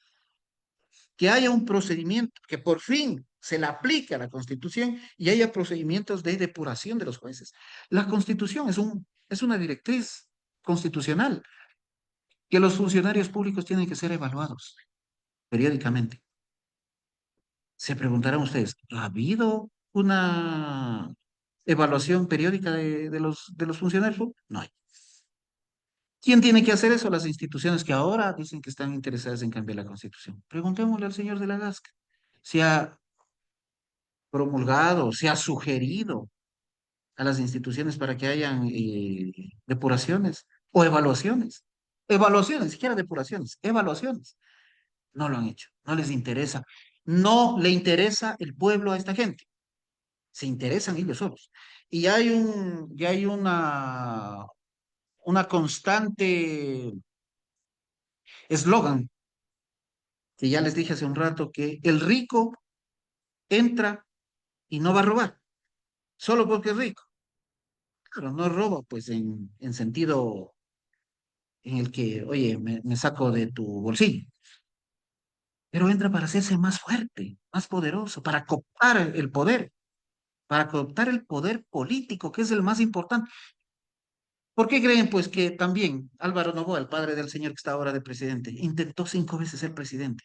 Que haya un procedimiento, que por fin se le aplique a la Constitución y haya procedimientos de depuración de los jueces. La Constitución es una directriz constitucional que los funcionarios públicos tienen que ser evaluados periódicamente. Se preguntarán ustedes, ¿ha habido una evaluación periódica de los funcionarios públicos? No hay. ¿Quién tiene que hacer eso? Las instituciones que ahora dicen que están interesadas en cambiar la Constitución. Preguntémosle al señor de la Gasca si ha promulgado, se ha sugerido a las instituciones para que hayan depuraciones o evaluaciones. Evaluaciones, ni siquiera depuraciones, evaluaciones. No lo han hecho, no les interesa. No le interesa el pueblo a esta gente. Se interesan ellos solos. Y hay una constante eslogan que ya les dije hace un rato, que el rico entra y no va a robar, solo porque es rico. Pero no roba, pues en sentido en el que, oye, me saco de tu bolsillo, pero entra para hacerse más fuerte, más poderoso, para cooptar el poder político, que es el más importante. ¿Por qué creen, pues, que también Álvaro Noboa, el padre del señor que está ahora de presidente, intentó 5 veces ser presidente?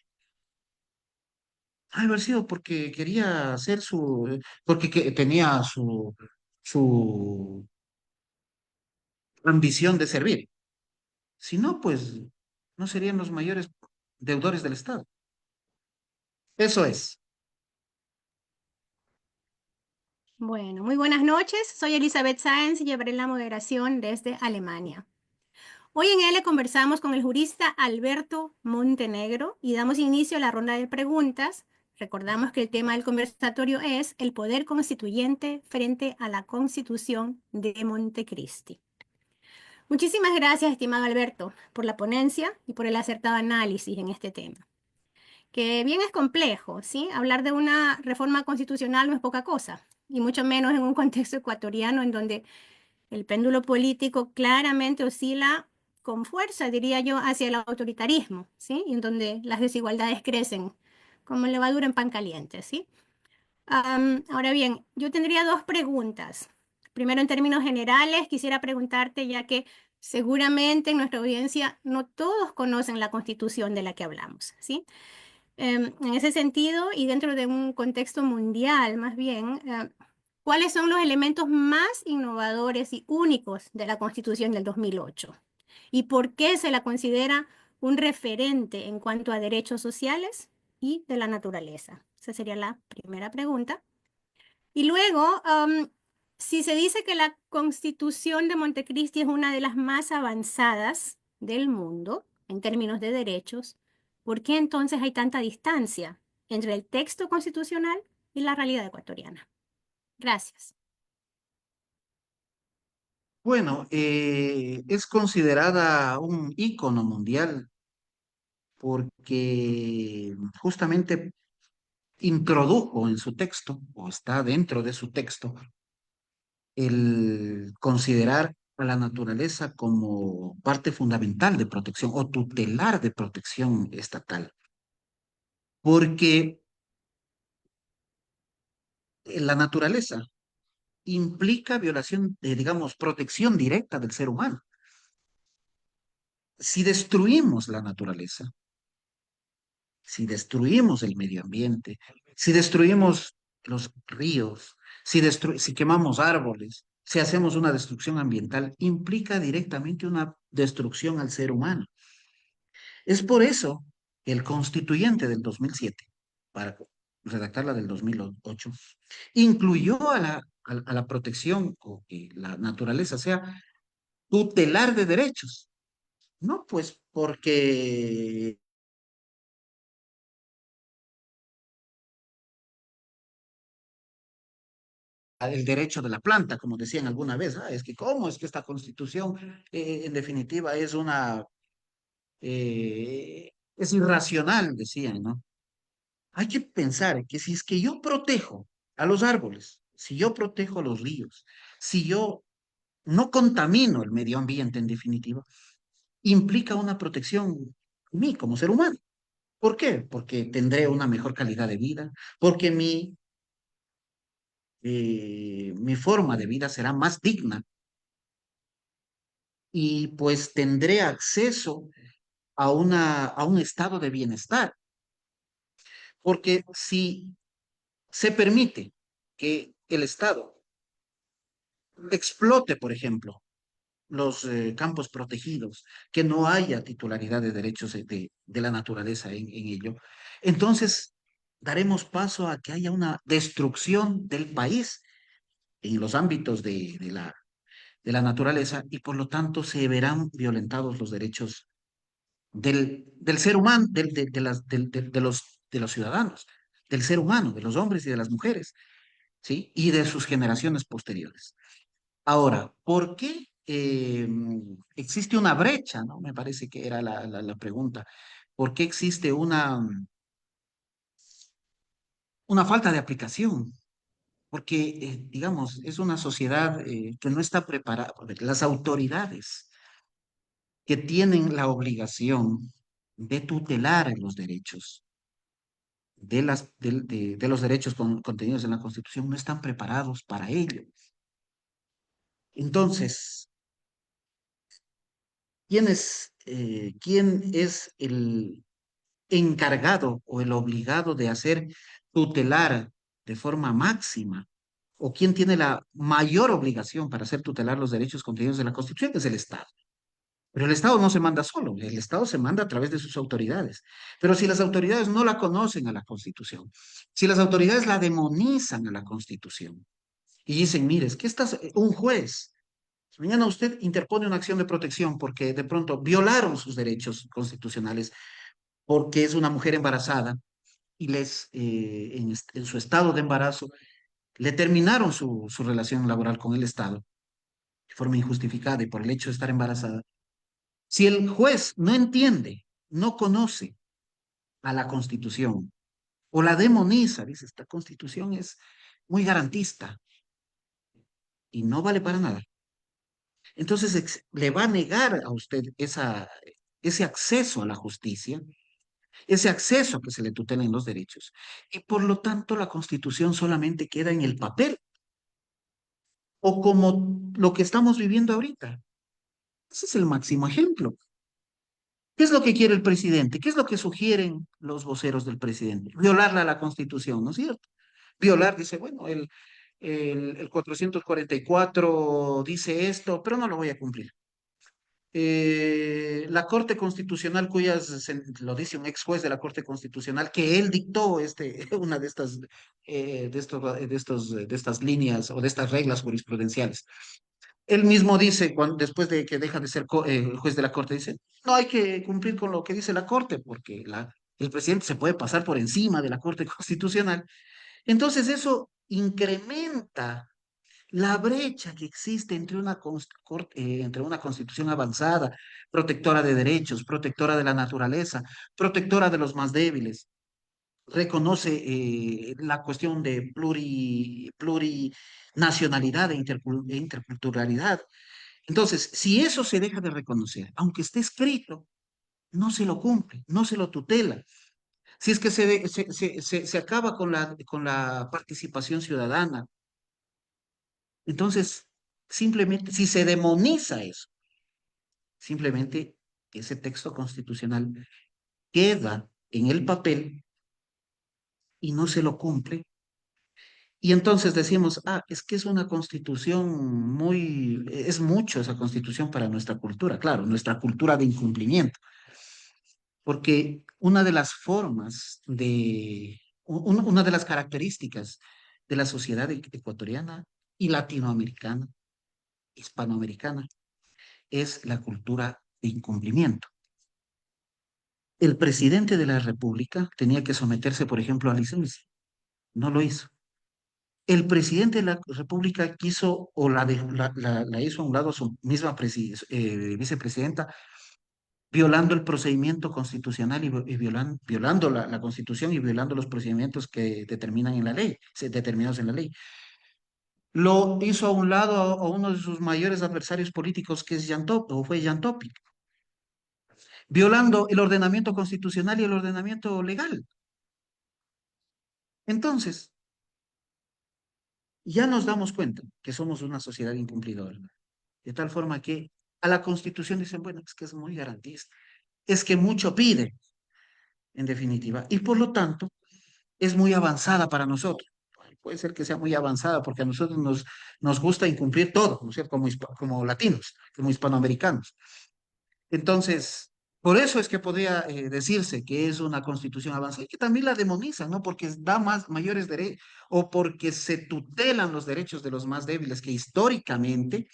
Ha de haber sido porque quería hacer porque tenía su ambición de servir. Si no, pues no serían los mayores deudores del Estado. Eso es. Bueno, muy buenas noches. Soy Elizabeth Sáenz y llevaré la moderación desde Alemania. Hoy en L conversamos con el jurista Alberto Montenegro y damos inicio a la ronda de preguntas. Recordamos que el tema del conversatorio es el poder constituyente frente a la Constitución de Montecristi. Muchísimas gracias, estimado Alberto, por la ponencia y por el acertado análisis en este tema, que bien es complejo, ¿sí? Hablar de una reforma constitucional no es poca cosa, y mucho menos en un contexto ecuatoriano en donde el péndulo político claramente oscila con fuerza, diría yo, hacia el autoritarismo, ¿sí? Y en donde las desigualdades crecen como levadura en pan caliente, ¿sí? Ahora bien, yo tendría dos preguntas. Primero, en términos generales, quisiera preguntarte, ya que seguramente en nuestra audiencia no todos conocen la Constitución de la que hablamos, ¿sí? En ese sentido, y dentro de un contexto mundial más bien, ¿cuáles son los elementos más innovadores y únicos de la Constitución del 2008? ¿Y por qué se la considera un referente en cuanto a derechos sociales y de la naturaleza? Esa sería la primera pregunta. Y luego, si se dice que la Constitución de Montecristi es una de las más avanzadas del mundo en términos de derechos, ¿por qué entonces hay tanta distancia entre el texto constitucional y la realidad ecuatoriana? Gracias. Bueno, es considerada un ícono mundial porque justamente introdujo en su texto, o está dentro de su texto, el considerar a la naturaleza como parte fundamental de protección o tutelar de protección estatal. Porque la naturaleza implica violación de, digamos, protección directa del ser humano. Si destruimos la naturaleza, si destruimos el medio ambiente, si destruimos los ríos, si quemamos árboles, si hacemos una destrucción ambiental, implica directamente una destrucción al ser humano. Es por eso que el constituyente del 2007, para redactar la del 2008, incluyó a la protección o que la naturaleza sea tutelar de derechos. No, pues porque el derecho de la planta, como decían alguna vez, es que cómo es que esta constitución en definitiva es es irracional, decían, ¿no? Hay que pensar que si es que yo protejo a los árboles, si yo protejo a los ríos, si yo no contamino el medio ambiente en definitiva, implica una protección en mí como ser humano. ¿Por qué? Porque tendré una mejor calidad de vida, porque mi forma de vida será más digna y pues tendré acceso a un estado de bienestar. Porque si se permite que el Estado explote, por ejemplo, los campos protegidos, que no haya titularidad de derechos de la naturaleza en ello, entonces daremos paso a que haya una destrucción del país en los ámbitos de la naturaleza y por lo tanto se verán violentados los derechos del ser humano, de los ciudadanos, del ser humano, de los hombres y de las mujeres, ¿sí? Y de sus generaciones posteriores. Ahora, ¿por qué existe una brecha, ¿no? Me parece que era la pregunta. ¿Por qué existe una falta de aplicación? Porque, digamos, es una sociedad que no está preparada. Las autoridades que tienen la obligación de tutelar los derechos de los derechos contenidos en la Constitución no están preparados para ello. Entonces, quién es el encargado o el obligado de hacer tutelar de forma máxima? ¿O quién tiene la mayor obligación para hacer tutelar los derechos contenidos en la Constitución? Es el Estado. Pero el Estado no se manda solo, el Estado se manda a través de sus autoridades. Pero si las autoridades no la conocen a la Constitución, si las autoridades la demonizan a la Constitución y dicen, mire, es que un juez, mañana usted interpone una acción de protección porque de pronto violaron sus derechos constitucionales porque es una mujer embarazada y en su estado de embarazo le terminaron su relación laboral con el Estado de forma injustificada y por el hecho de estar embarazada. Si el juez no entiende, no conoce a la Constitución o la demoniza, dice, esta Constitución es muy garantista y no vale para nada. Entonces le va a negar a usted ese acceso a la justicia, ese acceso a que se le tutelen los derechos. Y por lo tanto la Constitución solamente queda en el papel o como lo que estamos viviendo ahorita. Ese es el máximo ejemplo. ¿Qué es lo que quiere el presidente? ¿Qué es lo que sugieren los voceros del presidente? Violarla a la Constitución, ¿no es cierto? Violar, dice, bueno, el 444 dice esto, pero no lo voy a cumplir. La Corte Constitucional, lo dice un ex juez de la Corte Constitucional, que él dictó una de estas, de estas líneas o de estas reglas jurisprudenciales. Él mismo dice, después de que deja de ser juez de la Corte, dice, no hay que cumplir con lo que dice la Corte, porque el presidente se puede pasar por encima de la Corte Constitucional. Entonces eso incrementa la brecha que existe entre una constitución avanzada, protectora de derechos, protectora de la naturaleza, protectora de los más débiles, reconoce la cuestión de plurinacionalidad e interculturalidad. Entonces, si eso se deja de reconocer, aunque esté escrito, no se lo cumple, no se lo tutela. Si es que se acaba con la participación ciudadana, entonces, simplemente, si se demoniza eso, simplemente ese texto constitucional queda en el papel y no se lo cumple. Y entonces decimos, es que es una constitución es mucho esa constitución para nuestra cultura, claro, nuestra cultura de incumplimiento, porque una de las formas de una de las características de la sociedad ecuatoriana y latinoamericana, hispanoamericana, es la cultura de incumplimiento. El presidente de la República tenía que someterse, por ejemplo, a licencia. No lo hizo. El presidente de la República quiso o la hizo a un lado a su misma vicepresidenta, violando el procedimiento constitucional y violando la Constitución y violando los procedimientos que determinan en la ley, determinados en la ley. Lo hizo a un lado a uno de sus mayores adversarios políticos, que es fue Jan Topic, violando el ordenamiento constitucional y el ordenamiento legal. Entonces, ya nos damos cuenta que somos una sociedad incumplidora, de tal forma que a la Constitución dicen, bueno, es que es muy garantista, es que mucho pide, en definitiva, y por lo tanto es muy avanzada para nosotros. Puede ser que sea muy avanzada porque a nosotros nos gusta incumplir todo, ¿no es cierto? Como latinos, como hispanoamericanos. Entonces, por eso es que podría decirse que es una constitución avanzada y que también la demonizan, ¿no? Porque da mayores derechos o porque se tutelan los derechos de los más débiles que históricamente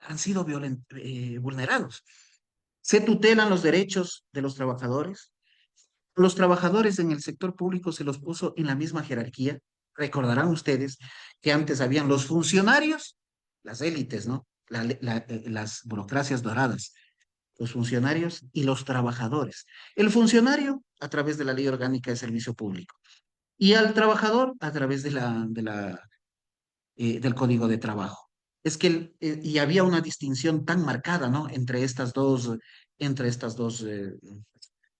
han sido vulnerados. Se tutelan los derechos de los trabajadores. Los trabajadores en el sector público se los puso en la misma jerarquía. Recordarán ustedes que antes habían los funcionarios, las élites, ¿no? Las burocracias doradas, los funcionarios y los trabajadores. El funcionario a través de la Ley Orgánica de Servicio Público y al trabajador a través del Código de Trabajo. Es que, y había una distinción tan marcada, ¿no? Entre estas dos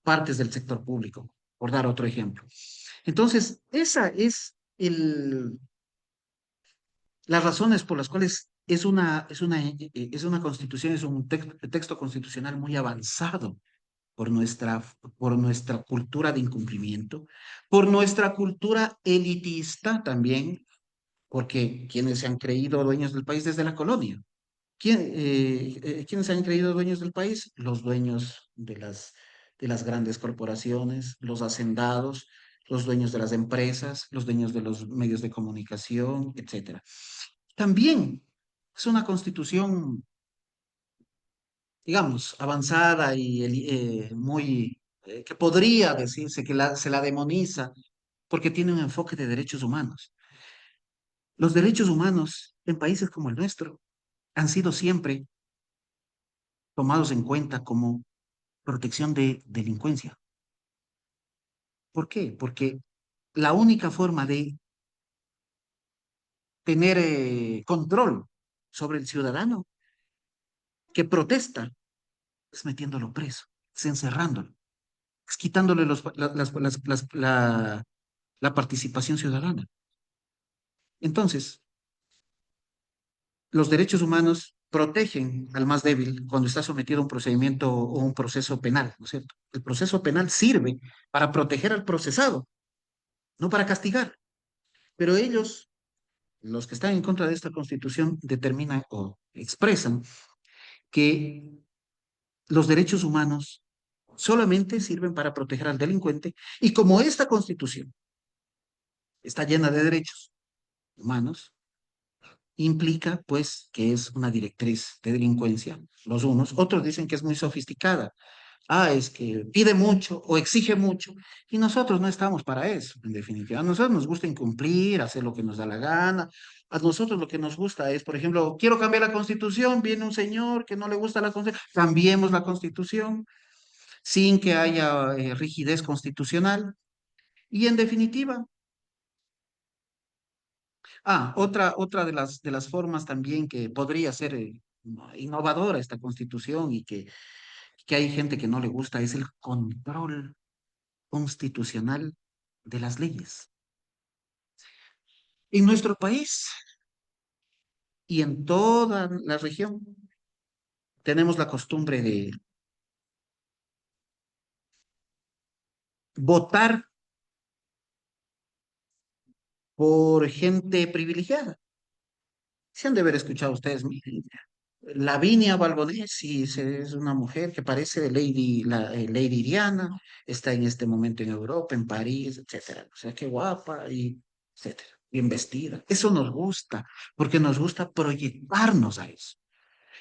partes del sector público, por dar otro ejemplo. Entonces, esa es las razones por las cuales es una constitución, es un texto constitucional muy avanzado por nuestra cultura de incumplimiento, por nuestra cultura elitista también, porque quienes se han creído dueños del país desde la colonia. ¿Quiénes se han creído dueños del país? Los dueños de las grandes corporaciones, los hacendados, los dueños de las empresas, los dueños de los medios de comunicación, etcétera. También es una constitución, digamos, avanzada y que podría decirse que se la demoniza porque tiene un enfoque de derechos humanos. Los derechos humanos en países como el nuestro han sido siempre tomados en cuenta como protección de delincuencia. ¿Por qué? Porque la única forma de tener control sobre el ciudadano que protesta es metiéndolo preso, es encerrándolo, es quitándole la participación ciudadana. Entonces, los derechos humanos protegen al más débil cuando está sometido a un procedimiento o un proceso penal, ¿no es cierto? El proceso penal sirve para proteger al procesado, no para castigar. Pero ellos, los que están en contra de esta constitución, determinan o expresan que los derechos humanos solamente sirven para proteger al delincuente y como esta constitución está llena de derechos humanos, implica pues que es una directriz de delincuencia, los unos, otros dicen que es muy sofisticada. Es que pide mucho o exige mucho y nosotros no estamos para eso, en definitiva. A nosotros nos gusta incumplir, hacer lo que nos da la gana. A nosotros lo que nos gusta es, por ejemplo, quiero cambiar la constitución, viene un señor que no le gusta la constitución, cambiemos la constitución sin que haya rigidez constitucional. Y en definitiva, otra de las formas también que podría ser innovadora esta constitución y que hay gente que no le gusta es el control constitucional de las leyes. En nuestro país y en toda la región tenemos la costumbre de votar por gente privilegiada. Se han de haber escuchado ustedes, miren, Lavinia Balbonesi es una mujer que parece Lady Diana, está en este momento en Europa, en París, etcétera. O sea, qué guapa y etcétera, bien vestida. Eso nos gusta, porque nos gusta proyectarnos a eso.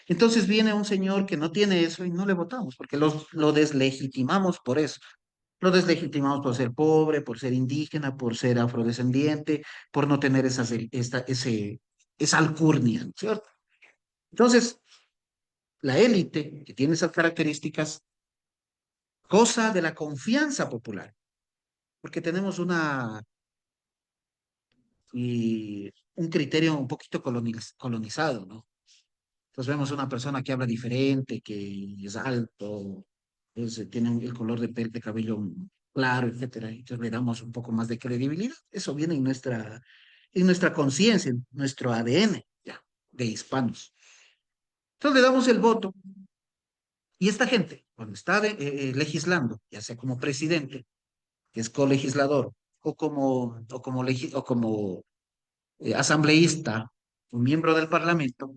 Entonces viene un señor que no tiene eso y no le votamos, porque lo deslegitimamos por eso. Lo deslegitimamos por ser pobre, por ser indígena, por ser afrodescendiente, por no tener esa alcurnia, ¿cierto? Entonces, la élite que tiene esas características goza de la confianza popular, porque tenemos un criterio un poquito colonizado, ¿no? Entonces vemos una persona que habla diferente, que es alto, tiene el color de cabello claro, etcétera. Entonces le damos un poco más de credibilidad. Eso viene en nuestra conciencia, en nuestro ADN, ya, de hispanos. Entonces le damos el voto y esta gente, cuando está legislando, ya sea como presidente, que es colegislador, o como asambleísta, un miembro del parlamento,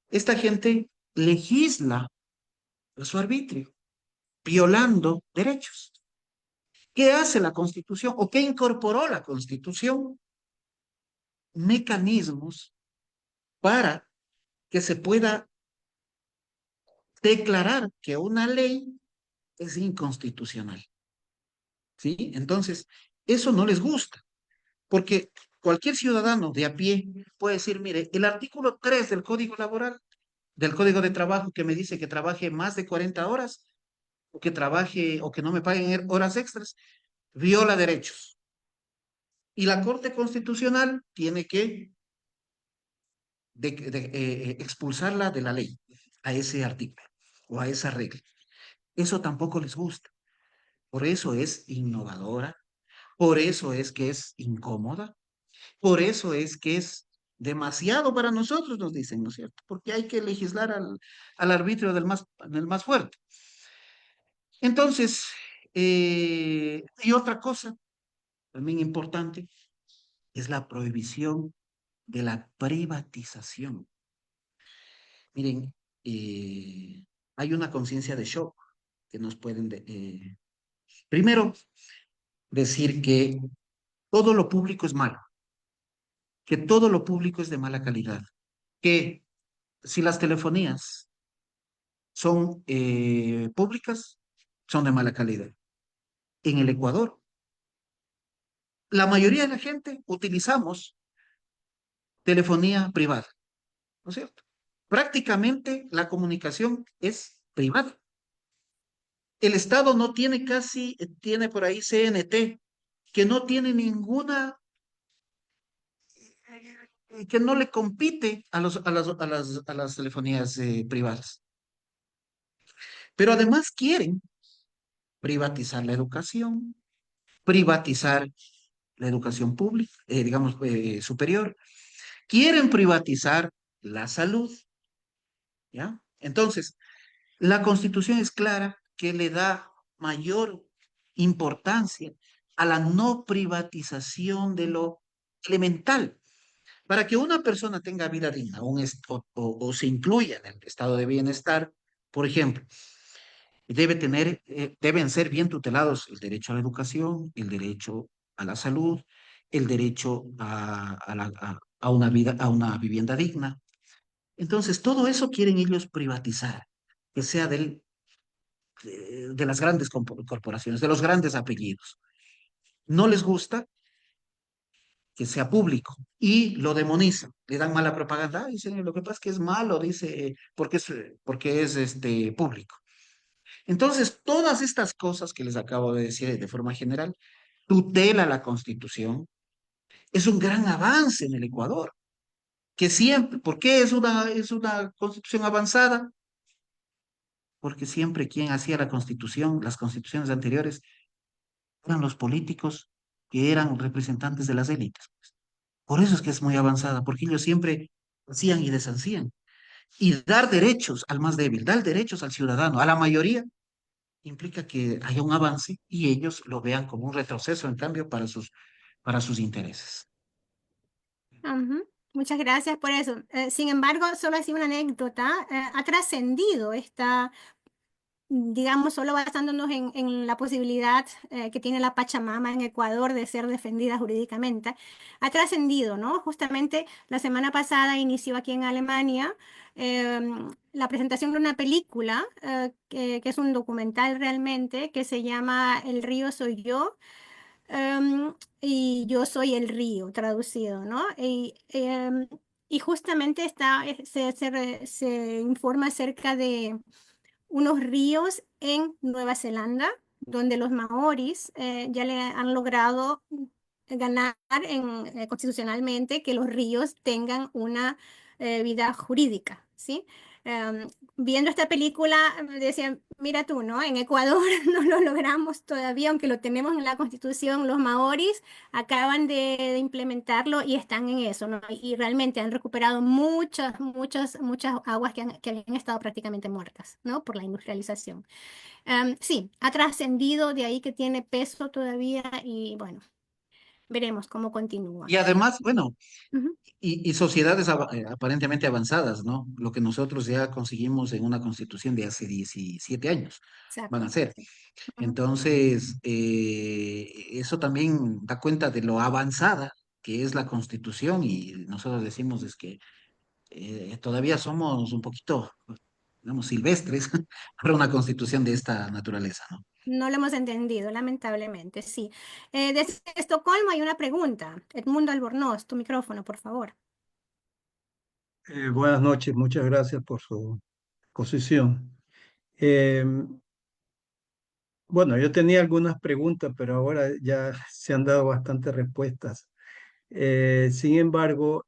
esta gente legisla a su arbitrio, violando derechos. ¿Qué hace la Constitución o qué incorporó la Constitución? Mecanismos para que se pueda declarar que una ley es inconstitucional. ¿Sí? Entonces, eso no les gusta, porque cualquier ciudadano de a pie puede decir, mire, el artículo 3 del Código Laboral, del Código de Trabajo, que me dice que trabaje más de 40 horas, o que trabaje, o que no me paguen horas extras, viola derechos. Y la Corte Constitucional tiene que expulsarla de la ley, a ese artículo o a esa regla. Eso tampoco les gusta. Por eso es innovadora, por eso es que es incómoda, por eso es que es demasiado para nosotros, nos dicen, ¿no es cierto? Porque hay que legislar al arbitrio del más fuerte. Entonces, y otra cosa también importante es la prohibición de la privatización. Miren, hay una conciencia de shock que nos pueden, primero, decir que todo lo público es malo, que todo lo público es de mala calidad, que si las telefonías son públicas, son de mala calidad. En el Ecuador, la mayoría de la gente utilizamos telefonía privada, ¿no es cierto? Prácticamente la comunicación es privada. El Estado no tiene tiene por ahí CNT, que no tiene que no le compite a las telefonías privadas. Pero además quieren privatizar la educación, privatizar la educación pública, digamos, superior. Quieren privatizar la salud, ¿ya? Entonces, la Constitución es clara que le da mayor importancia a la no privatización de lo elemental. Para que una persona tenga vida digna o se incluya en el estado de bienestar, por ejemplo, deben ser bien tutelados el derecho a la educación, el derecho a la salud, el derecho a una vivienda digna. Entonces, todo eso quieren ellos privatizar, que sea de las grandes corporaciones, de los grandes apellidos. No les gusta que sea público y lo demonizan, le dan mala propaganda. Dicen, lo que pasa es que es malo, dice, porque es público. Entonces, todas estas cosas que les acabo de decir de forma general, tutela la Constitución, es un gran avance en el Ecuador, que siempre, ¿por qué es una Constitución avanzada? Porque siempre quien hacía la Constitución, las constituciones anteriores, eran los políticos que eran representantes de las élites. Por eso es que es muy avanzada, porque ellos siempre hacían y deshacían. Y dar derechos al más débil, dar derechos al ciudadano, a la mayoría, implica que haya un avance y ellos lo vean como un retroceso, en cambio, para sus intereses. Ujú. Muchas gracias por eso. Sin embargo, solo así una anécdota, ha trascendido esta, digamos, solo basándonos en la posibilidad que tiene la Pachamama en Ecuador de ser defendida jurídicamente, ha trascendido, ¿no? Justamente la semana pasada inició aquí en Alemania la presentación de una película que es un documental realmente que se llama El río soy yo. Y yo soy el río, traducido, ¿no? Y justamente se informa acerca de unos ríos en Nueva Zelanda, donde los maoris ya le han logrado ganar constitucionalmente que los ríos tengan una vida jurídica, ¿sí? Em, Viendo esta película, me decían, mira tú, ¿no? En Ecuador no lo logramos todavía, aunque lo tenemos en la Constitución, los maoris acaban de implementarlo y están en eso, ¿no? Y realmente han recuperado muchas aguas que habían estado prácticamente muertas, ¿no? Por la industrialización. Sí, ha trascendido de ahí que tiene peso todavía y bueno, veremos cómo continúa. Y además, bueno, Ujú, y sociedades aparentemente avanzadas, ¿no? Lo que nosotros ya conseguimos en una constitución de hace 17 años van a exacto. ser. Ujú. Entonces, eso también da cuenta de lo avanzada que es la constitución y nosotros decimos es que todavía somos un poquito, digamos, silvestres para una constitución de esta naturaleza, ¿no? No lo hemos entendido, lamentablemente, sí. Desde Estocolmo hay una pregunta. Edmundo Albornoz, tu micrófono, por favor. Buenas noches, muchas gracias por su exposición. Eh, bueno, yo tenía algunas preguntas, pero ahora ya se han dado bastantes respuestas. Sin embargo,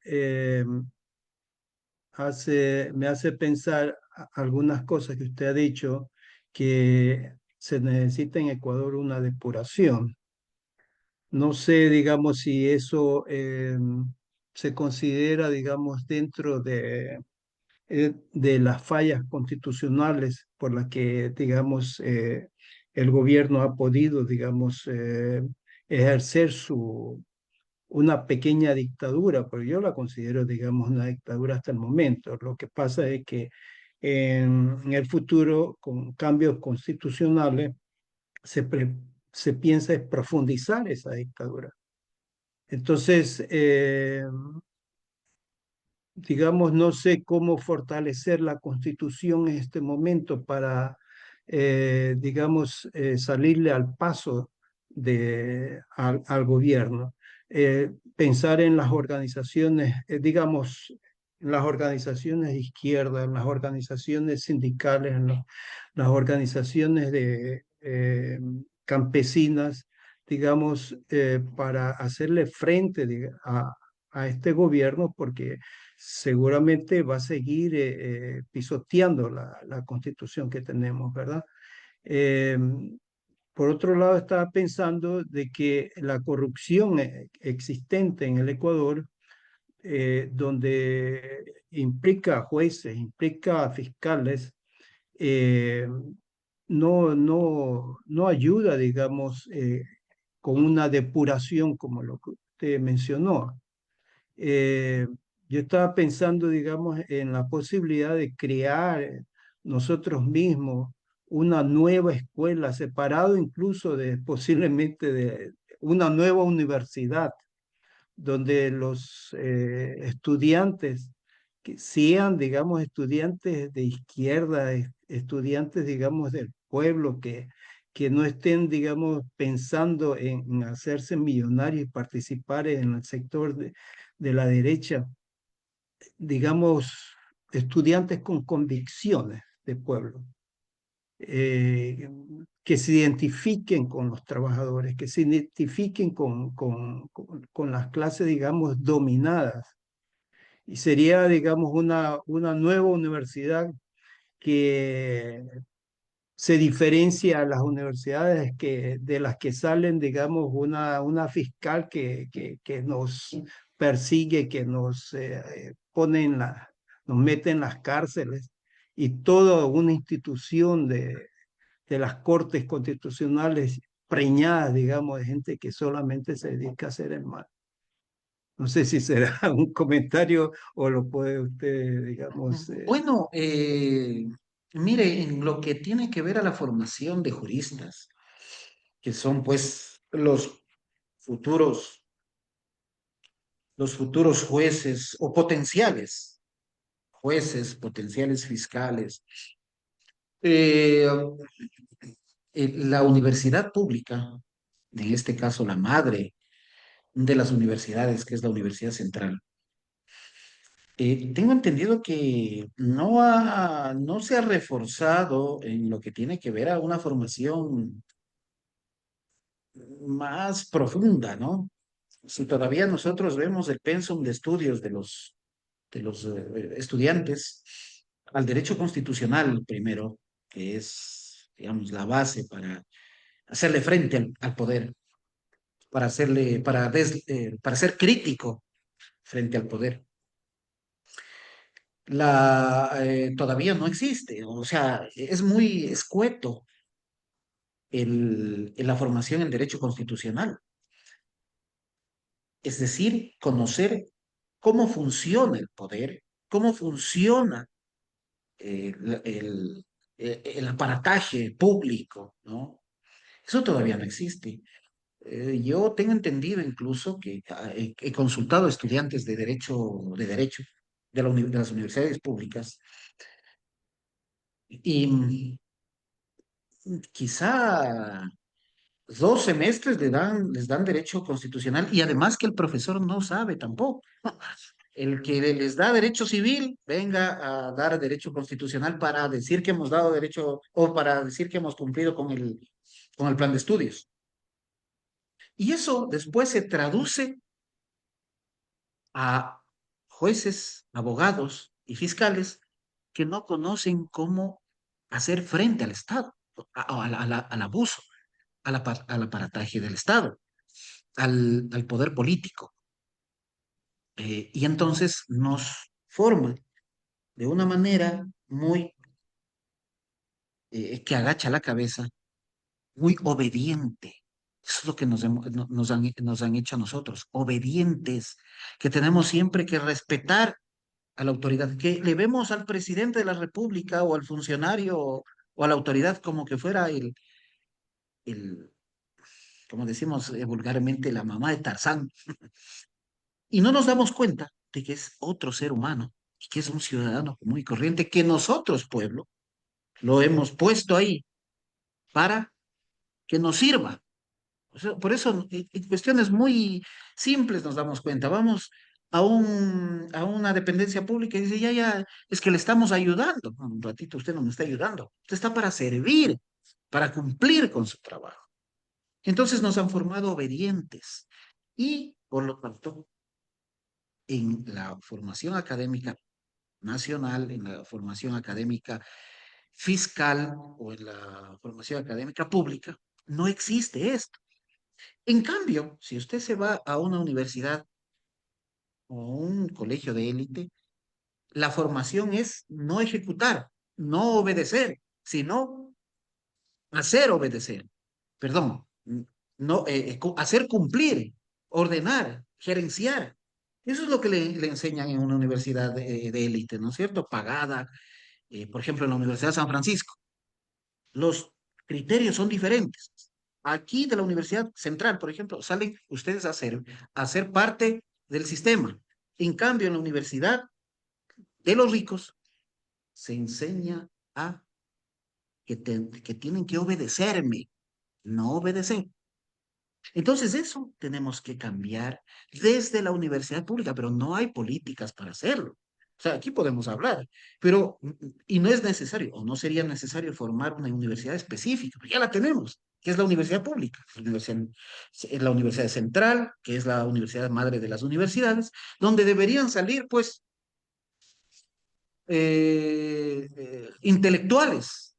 me hace pensar algunas cosas que usted ha dicho, que se necesita en Ecuador una depuración. No sé, digamos, si eso se considera, digamos, dentro de las fallas constitucionales por las que, digamos, el gobierno ha podido, digamos, ejercer una pequeña dictadura, pero yo la considero, digamos, una dictadura hasta el momento. Lo que pasa es que en el futuro, con cambios constitucionales, se, se piensa es profundizar esa dictadura. Entonces, digamos, no sé cómo fortalecer la Constitución en este momento para, digamos, salirle al paso al gobierno. Pensar en las organizaciones, digamos, en las organizaciones de izquierda, en las organizaciones sindicales, las organizaciones campesinas, digamos, para hacerle frente a este gobierno, porque seguramente va a seguir pisoteando la constitución que tenemos, ¿verdad? Eh, por otro lado, estaba pensando de que la corrupción existente en el Ecuador, donde implica jueces, implica fiscales, eh, no ayuda, digamos, con una depuración como lo que usted mencionó. Eh, yo estaba pensando, digamos, en la posibilidad de crear nosotros mismos una nueva escuela, separado incluso de posiblemente de una nueva universidad, donde los estudiantes que sean, digamos, estudiantes de izquierda, estudiantes, digamos, del pueblo, que no estén, digamos, pensando en hacerse millonarios y participar en el sector de la derecha, digamos, estudiantes con convicciones de pueblo, eh, que se identifiquen con los trabajadores, que se identifiquen con las clases, digamos, dominadas. Y sería, digamos, una nueva universidad que se diferencia a las universidades de las que salen, digamos, una fiscal que nos persigue, que nos pone nos mete en las cárceles, y toda una institución de las cortes constitucionales preñadas, digamos, de gente que solamente se dedica a hacer el mal. No sé si será un comentario o lo puede usted, digamos, Bueno, mire, en lo que tiene que ver a la formación de juristas, que son pues los futuros jueces o potenciales jueces, potenciales fiscales, eh, la universidad pública, en este caso la madre de las universidades, que es la Universidad Central, tengo entendido que no se ha reforzado en lo que tiene que ver a una formación más profunda, ¿no? Si todavía nosotros vemos el pensum de estudios de los estudiantes al derecho constitucional primero, que es, digamos, la base para hacerle frente al poder, para ser crítico frente al poder. Todavía no existe, o sea, es muy escueto en la formación en derecho constitucional, es decir, conocer cómo funciona el poder, cómo funciona el aparataje público, ¿no? Eso todavía no existe. Yo tengo entendido incluso que he consultado a estudiantes de derecho de las universidades públicas y quizá 2 semestres les dan derecho constitucional y además que el profesor no sabe tampoco. El que les da derecho civil, venga a dar derecho constitucional para decir que hemos dado derecho o para decir que hemos cumplido con el plan de estudios. Y eso después se traduce a jueces, abogados y fiscales que no conocen cómo hacer frente al Estado, al abuso, al aparataje del Estado, al poder político. Y entonces nos forman de una manera muy que agacha la cabeza, muy obediente. Eso es lo que nos han hecho a nosotros, obedientes, que tenemos siempre que respetar a la autoridad, que le vemos al presidente de la República o al funcionario o a la autoridad como que fuera el como decimos vulgarmente, la mamá de Tarzán. Y no nos damos cuenta de que es otro ser humano y que es un ciudadano muy corriente, que nosotros, pueblo, lo hemos puesto ahí para que nos sirva. O sea, por eso, en cuestiones muy simples nos damos cuenta. Vamos a una dependencia pública y dice, ya, es que le estamos ayudando. No, un ratito usted no me está ayudando. Usted está para servir, para cumplir con su trabajo. Entonces nos han formado obedientes y, por lo tanto, en la formación académica nacional, en la formación académica fiscal o en la formación académica pública, no existe esto. En cambio, si usted se va a una universidad o un colegio de élite, la formación es no ejecutar, no obedecer, sino hacer obedecer. Perdón, no, hacer cumplir, ordenar, gerenciar. Eso es lo que le enseñan en una universidad de élite, ¿no es cierto? Pagada, por ejemplo, en la Universidad de San Francisco. Los criterios son diferentes. Aquí de la Universidad Central, por ejemplo, salen ustedes a ser parte del sistema. En cambio, en la Universidad de los ricos se enseña que tienen que obedecerme, no obedecer. Entonces eso tenemos que cambiar desde la universidad pública, pero no hay políticas para hacerlo. O sea, aquí podemos hablar, pero y no es necesario, o no sería necesario formar una universidad específica, porque ya la tenemos, que es la universidad pública, la Universidad Central, que es la universidad madre de las universidades, donde deberían salir, pues, intelectuales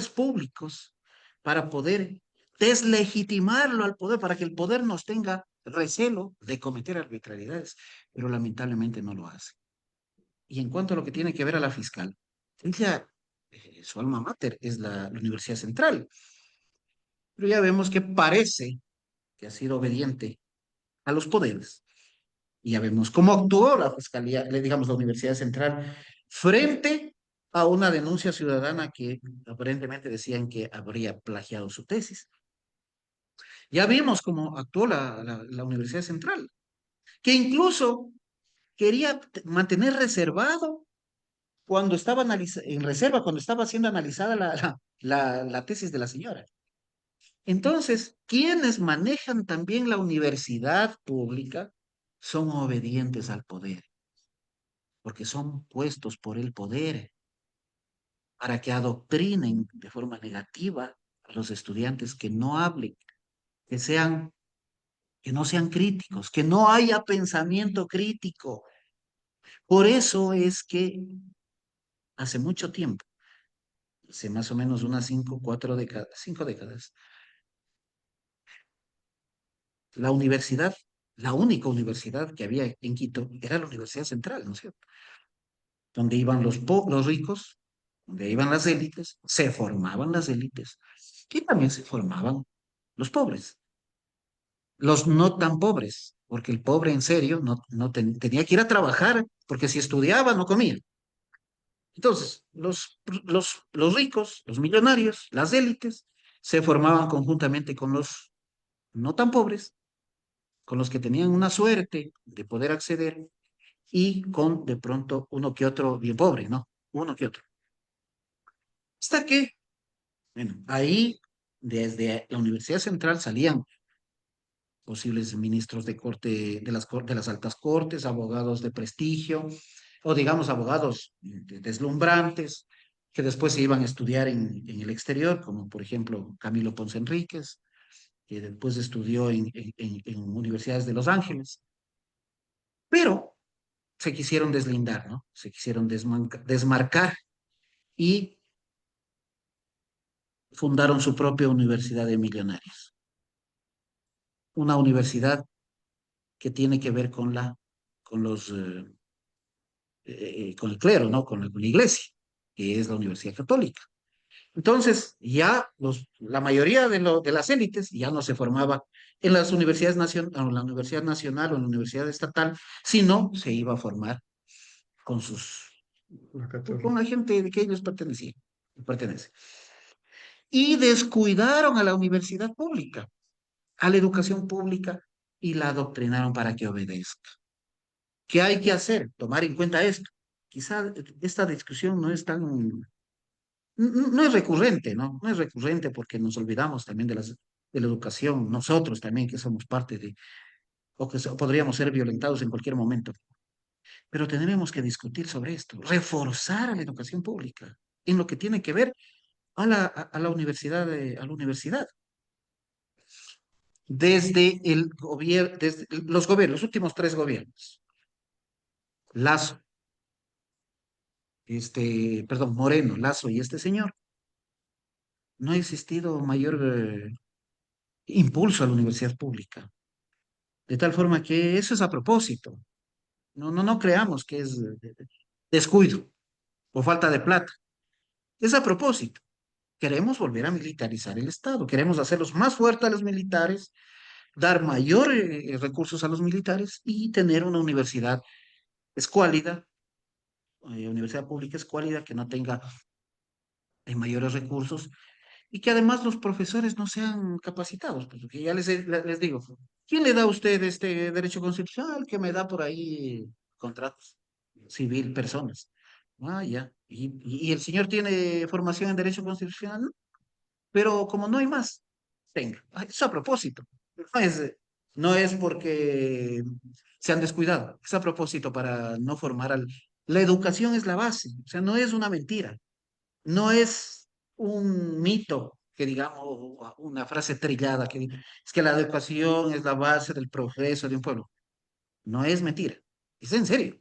públicos para poder deslegitimarlo al poder, para que el poder nos tenga recelo de cometer arbitrariedades, pero lamentablemente no lo hace. Y en cuanto a lo que tiene que ver a la fiscal, ella, su alma mater es la Universidad Central, pero ya vemos que parece que ha sido obediente a los poderes Y ya vemos cómo actuó la Fiscalía, digamos, la Universidad Central, frente a una denuncia ciudadana que aparentemente decían que habría plagiado su tesis. Ya vimos cómo actuó la Universidad Central, que incluso quería mantener reservado cuando estaba en reserva, cuando estaba siendo analizada la tesis de la señora. Entonces, quienes manejan también la universidad pública son obedientes al poder, porque son puestos por el poder para que adoctrinen de forma negativa a los estudiantes, que no hablen, que sean, que no sean críticos, que no haya pensamiento crítico. Por eso es que hace mucho tiempo, hace más o menos unas 5 décadas, la universidad, la única universidad que había en Quito era la Universidad Central, ¿no es cierto? Donde iban los ricos, donde iban las élites, se formaban las élites y también se formaban los pobres, los no tan pobres, porque el pobre en serio tenía que ir a trabajar, porque si estudiaba no comía. Entonces, los ricos, los millonarios, las élites, se formaban conjuntamente con los no tan pobres, con los que tenían una suerte de poder acceder y con de pronto uno que otro bien pobre, ¿no? Uno que otro. Hasta que, bueno, ahí desde la Universidad Central salían posibles ministros de corte, de las altas cortes, abogados de prestigio, o digamos abogados deslumbrantes, que después se iban a estudiar en el exterior, como por ejemplo Camilo Ponce Enríquez, que después estudió en universidades de Los Ángeles, pero se quisieron deslindar, ¿no? Se quisieron desmarcar y fundaron su propia universidad de millonarios. Una universidad que tiene que ver con con el clero, ¿no? Con la iglesia, que es la Universidad Católica. Entonces, ya la mayoría de las élites ya no se formaba en las universidades en la Universidad Nacional o en la Universidad Estatal, sino se iba a formar con La con la católica. gente de que ellos pertenecen. Y descuidaron a la universidad pública, a la educación pública, y la adoctrinaron para que obedezca. ¿Qué hay que hacer? Tomar en cuenta esto. Quizá esta discusión no es no es recurrente, ¿no? No es recurrente porque nos olvidamos también de la educación, nosotros también que somos parte o que podríamos ser violentados en cualquier momento. Pero tendremos que discutir sobre esto, reforzar a la educación pública en lo que tiene que ver a la universidad, a la universidad. Desde el gobierno, desde los gobiernos, los últimos 3 gobiernos, Lazo, perdón, Moreno, Lazo y este señor, no ha existido mayor impulso a la universidad pública. De tal forma que eso es a propósito. No creamos que es descuido o falta de plata. Es a propósito. Queremos volver a militarizar el Estado. Queremos hacerlos más fuertes a los militares, dar mayor recursos a los militares y tener una universidad escuálida, universidad pública escuálida, que no tenga mayores recursos y que además los profesores no sean capacitados, pues, porque ya les digo, ¿quién le da a usted este derecho constitucional que me da por ahí contratos civil, personas? Ah, ya. ¿Y el señor tiene formación en derecho constitucional? No, pero como no hay más, tenga. Ah, eso a propósito. No es porque se han descuidado, es a propósito para no formar al... La educación es la base, o sea, no es una mentira. No es un mito que digamos, una frase trillada que es que la educación es la base del progreso de un pueblo. No es mentira, es en serio.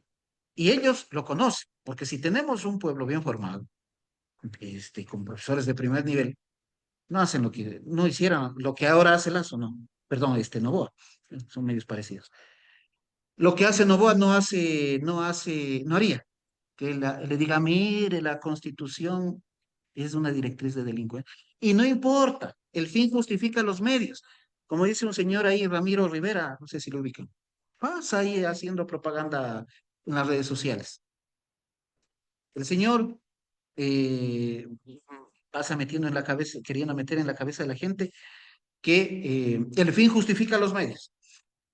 Y ellos lo conocen, porque si tenemos un pueblo bien formado, con profesores de primer nivel, no hicieran lo que ahora hace Lazo, no, perdón, Novoa, son medios parecidos. Lo que hace Novoa no haría que le diga, mire, la Constitución es una directriz de delincuencia. Y no importa, el fin justifica los medios. Como dice un señor ahí, Ramiro Rivera, no sé si lo ubican. Pasa ahí haciendo propaganda en las redes sociales. El señor pasa metiendo en la cabeza, queriendo meter en la cabeza de la gente que el fin justifica los medios.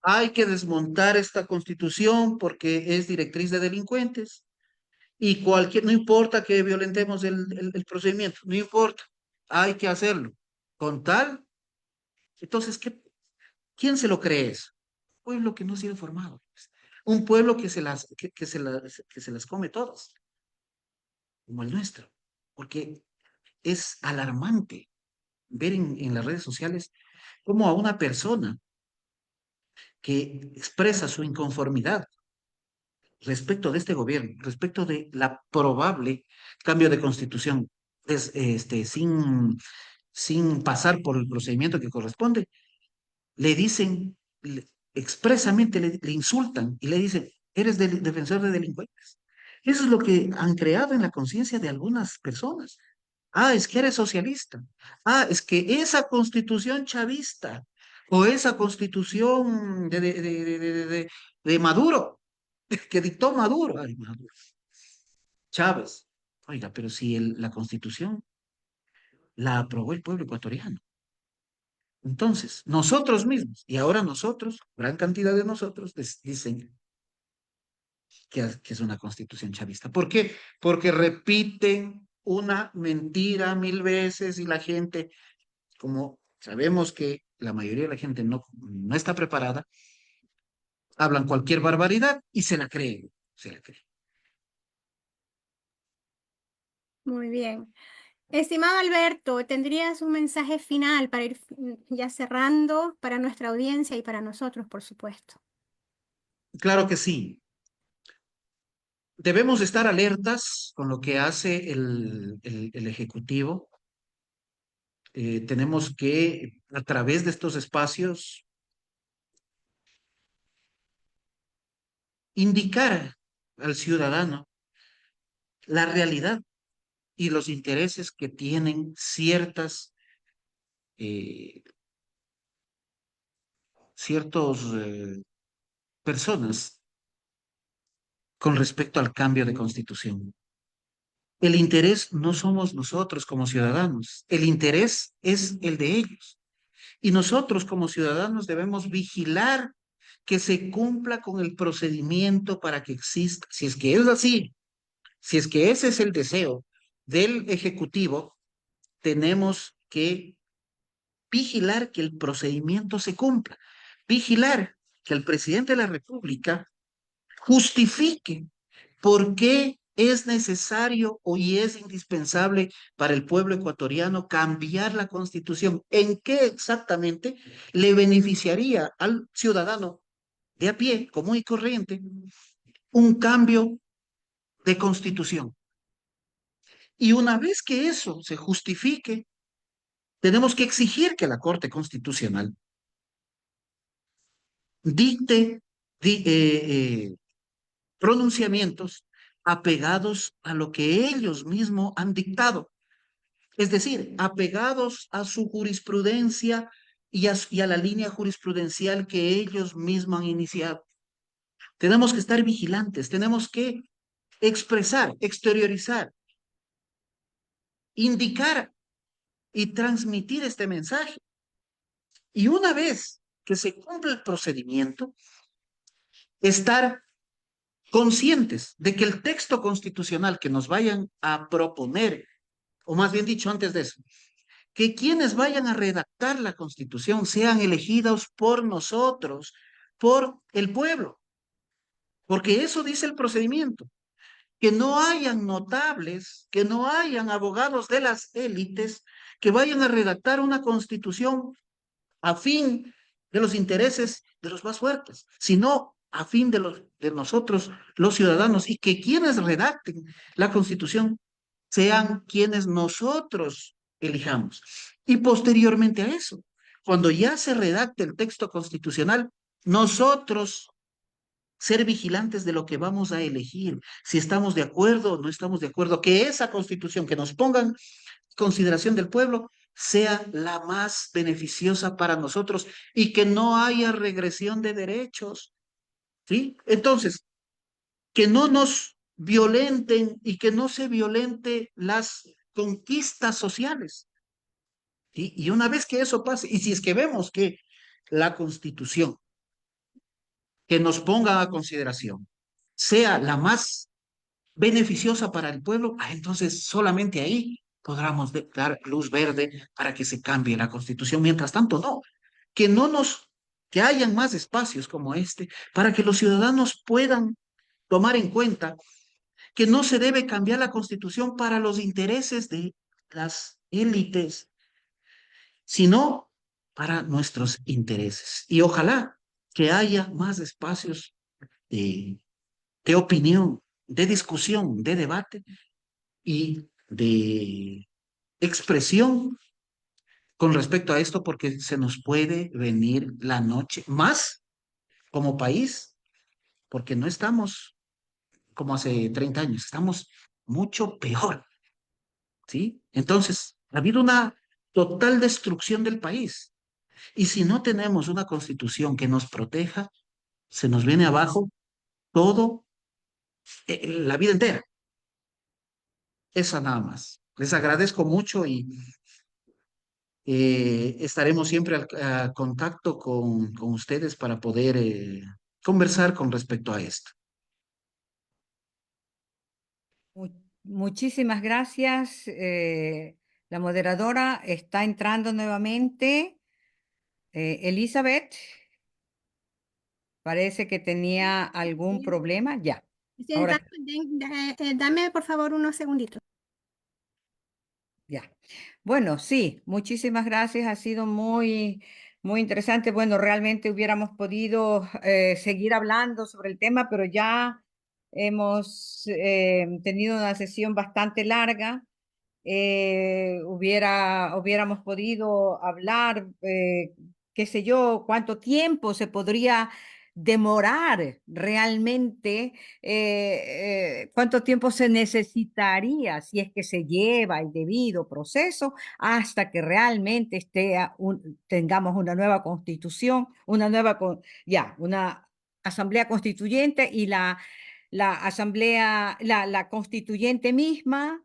Hay que desmontar esta constitución porque es directriz de delincuentes y no importa que violentemos el procedimiento, no importa, hay que hacerlo. Con tal, entonces, ¿quién se lo cree eso? Un pueblo que no ha sido formado, pues. Un pueblo que se las come todas, como el nuestro, porque es alarmante ver en las redes sociales cómo a una persona que expresa su inconformidad respecto de este gobierno, respecto de la probable cambio de constitución, sin pasar por el procedimiento que corresponde, le dicen, expresamente le insultan y le dicen, eres defensor de delincuentes. Eso es lo que han creado en la conciencia de algunas personas. Ah, es que eres socialista. Ah, es que esa constitución chavista o esa constitución de Maduro, que dictó Maduro. Ay, Maduro. Chávez. Oiga, pero si la constitución la aprobó el pueblo ecuatoriano. Entonces, nosotros mismos, y ahora nosotros, gran cantidad de nosotros, dicen que es una constitución chavista. ¿Por qué? Porque repiten una mentira 1000 veces y la gente, como sabemos que la mayoría de la gente no está preparada, hablan cualquier barbaridad y se la creen, se la creen. Muy bien. Estimado Alberto, ¿tendrías un mensaje final para ir ya cerrando para nuestra audiencia y para nosotros, por supuesto? Claro que sí. Debemos estar alertas con lo que hace el Ejecutivo. Tenemos que, a través de estos espacios, indicar al ciudadano la realidad y los intereses que tienen eh, ciertos personas con respecto al cambio de constitución. El interés no somos nosotros como ciudadanos, el interés es el de ellos. Y nosotros como ciudadanos debemos vigilar que se cumpla con el procedimiento para que exista, si es que es así, si es que ese es el deseo del Ejecutivo, tenemos que vigilar que el procedimiento se cumpla, vigilar que el presidente de la República justifique por qué es necesario y es indispensable para el pueblo ecuatoriano cambiar la constitución, en qué exactamente le beneficiaría al ciudadano de a pie, común y corriente, un cambio de constitución. Y una vez que eso se justifique, tenemos que exigir que la Corte Constitucional dicte pronunciamientos apegados a lo que ellos mismos han dictado, es decir, apegados a su jurisprudencia y a la línea jurisprudencial que ellos mismos han iniciado. Tenemos que estar vigilantes, tenemos que expresar, exteriorizar, indicar y transmitir este mensaje. Y una vez que se cumple el procedimiento, estar conscientes de que el texto constitucional que nos vayan a proponer, o más bien dicho antes de eso, que quienes vayan a redactar la Constitución sean elegidos por nosotros, por el pueblo, porque eso dice el procedimiento, que no hayan notables, que no hayan abogados de las élites que vayan a redactar una Constitución a fin de los intereses de los más fuertes, sino a fin de nosotros, los ciudadanos, y que quienes redacten la Constitución sean quienes nosotros elijamos. Y posteriormente a eso, cuando ya se redacte el texto constitucional, nosotros ser vigilantes de lo que vamos a elegir, si estamos de acuerdo o no estamos de acuerdo, que esa constitución que nos pongan consideración del pueblo sea la más beneficiosa para nosotros y que no haya regresión de derechos. ¿sí? Entonces, que no nos violenten y que no se violente las conquistas sociales, ¿sí? Y una vez que eso pase, y si es que vemos que la Constitución que nos ponga a consideración sea la más beneficiosa para el pueblo, entonces solamente ahí podremos dar luz verde para que se cambie la Constitución. Mientras tanto, no, que no nos, que hayan más espacios como este para que los ciudadanos puedan tomar en cuenta que no se debe cambiar la Constitución para los intereses de las élites, sino para nuestros intereses. Y ojalá que haya más espacios de, de opinión, de discusión, de debate y de expresión con respecto a esto, porque se nos puede venir la noche más como país, porque no estamos como hace 30 años, estamos mucho peor, ¿sí? Entonces, ha habido una total destrucción del país. Y si no tenemos una constitución que nos proteja, se nos viene abajo todo, la vida entera. Esa nada más. Les agradezco mucho y estaremos siempre a contacto con ustedes para poder conversar con respecto a esto. Muchísimas gracias. La moderadora está entrando nuevamente. Elizabeth, parece que tenía algún problema. Ya. Sí, Ahora, dame, por favor, unos segunditos. ya. Bueno, sí, muchísimas gracias. Ha sido muy, muy interesante. Bueno, realmente hubiéramos podido seguir hablando sobre el tema, pero ya hemos tenido una sesión bastante larga. Hubiéramos podido hablar, qué sé yo, cuánto tiempo se podría demorar realmente, cuánto tiempo se necesitaría si es que se lleva el debido proceso hasta que realmente tengamos una nueva constitución, una asamblea constituyente y la asamblea, la constituyente misma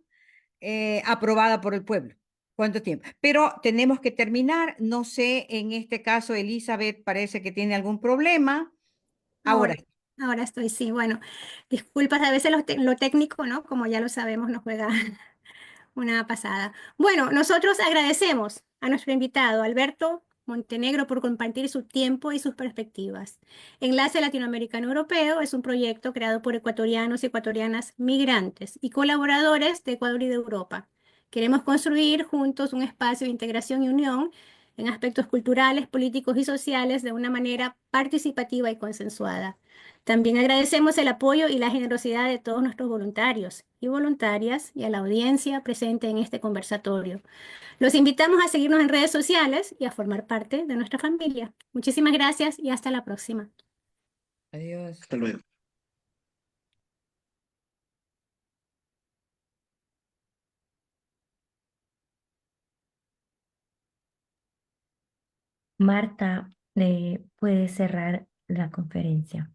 aprobada por el pueblo. ¿Cuánto tiempo? Pero tenemos que terminar. No sé, en este caso, Elizabeth parece que tiene algún problema. Ahora, Ahora, ahora estoy, sí. Bueno, disculpas, a veces lo técnico, ¿no? Como ya lo sabemos, nos juega una pasada. Bueno, nosotros agradecemos a nuestro invitado, Alberto Montenegro, por compartir su tiempo y sus perspectivas. Enlace Latinoamericano Europeo es un proyecto creado por ecuatorianos y ecuatorianas migrantes y colaboradores de Ecuador y de Europa. Queremos construir juntos un espacio de integración y unión en aspectos culturales, políticos y sociales de una manera participativa y consensuada. También agradecemos el apoyo y la generosidad de todos nuestros voluntarios y voluntarias y a la audiencia presente en este conversatorio. Los invitamos a seguirnos en redes sociales y a formar parte de nuestra familia. Muchísimas gracias y hasta la próxima. adiós. Hasta luego. Marta, puede cerrar la conferencia.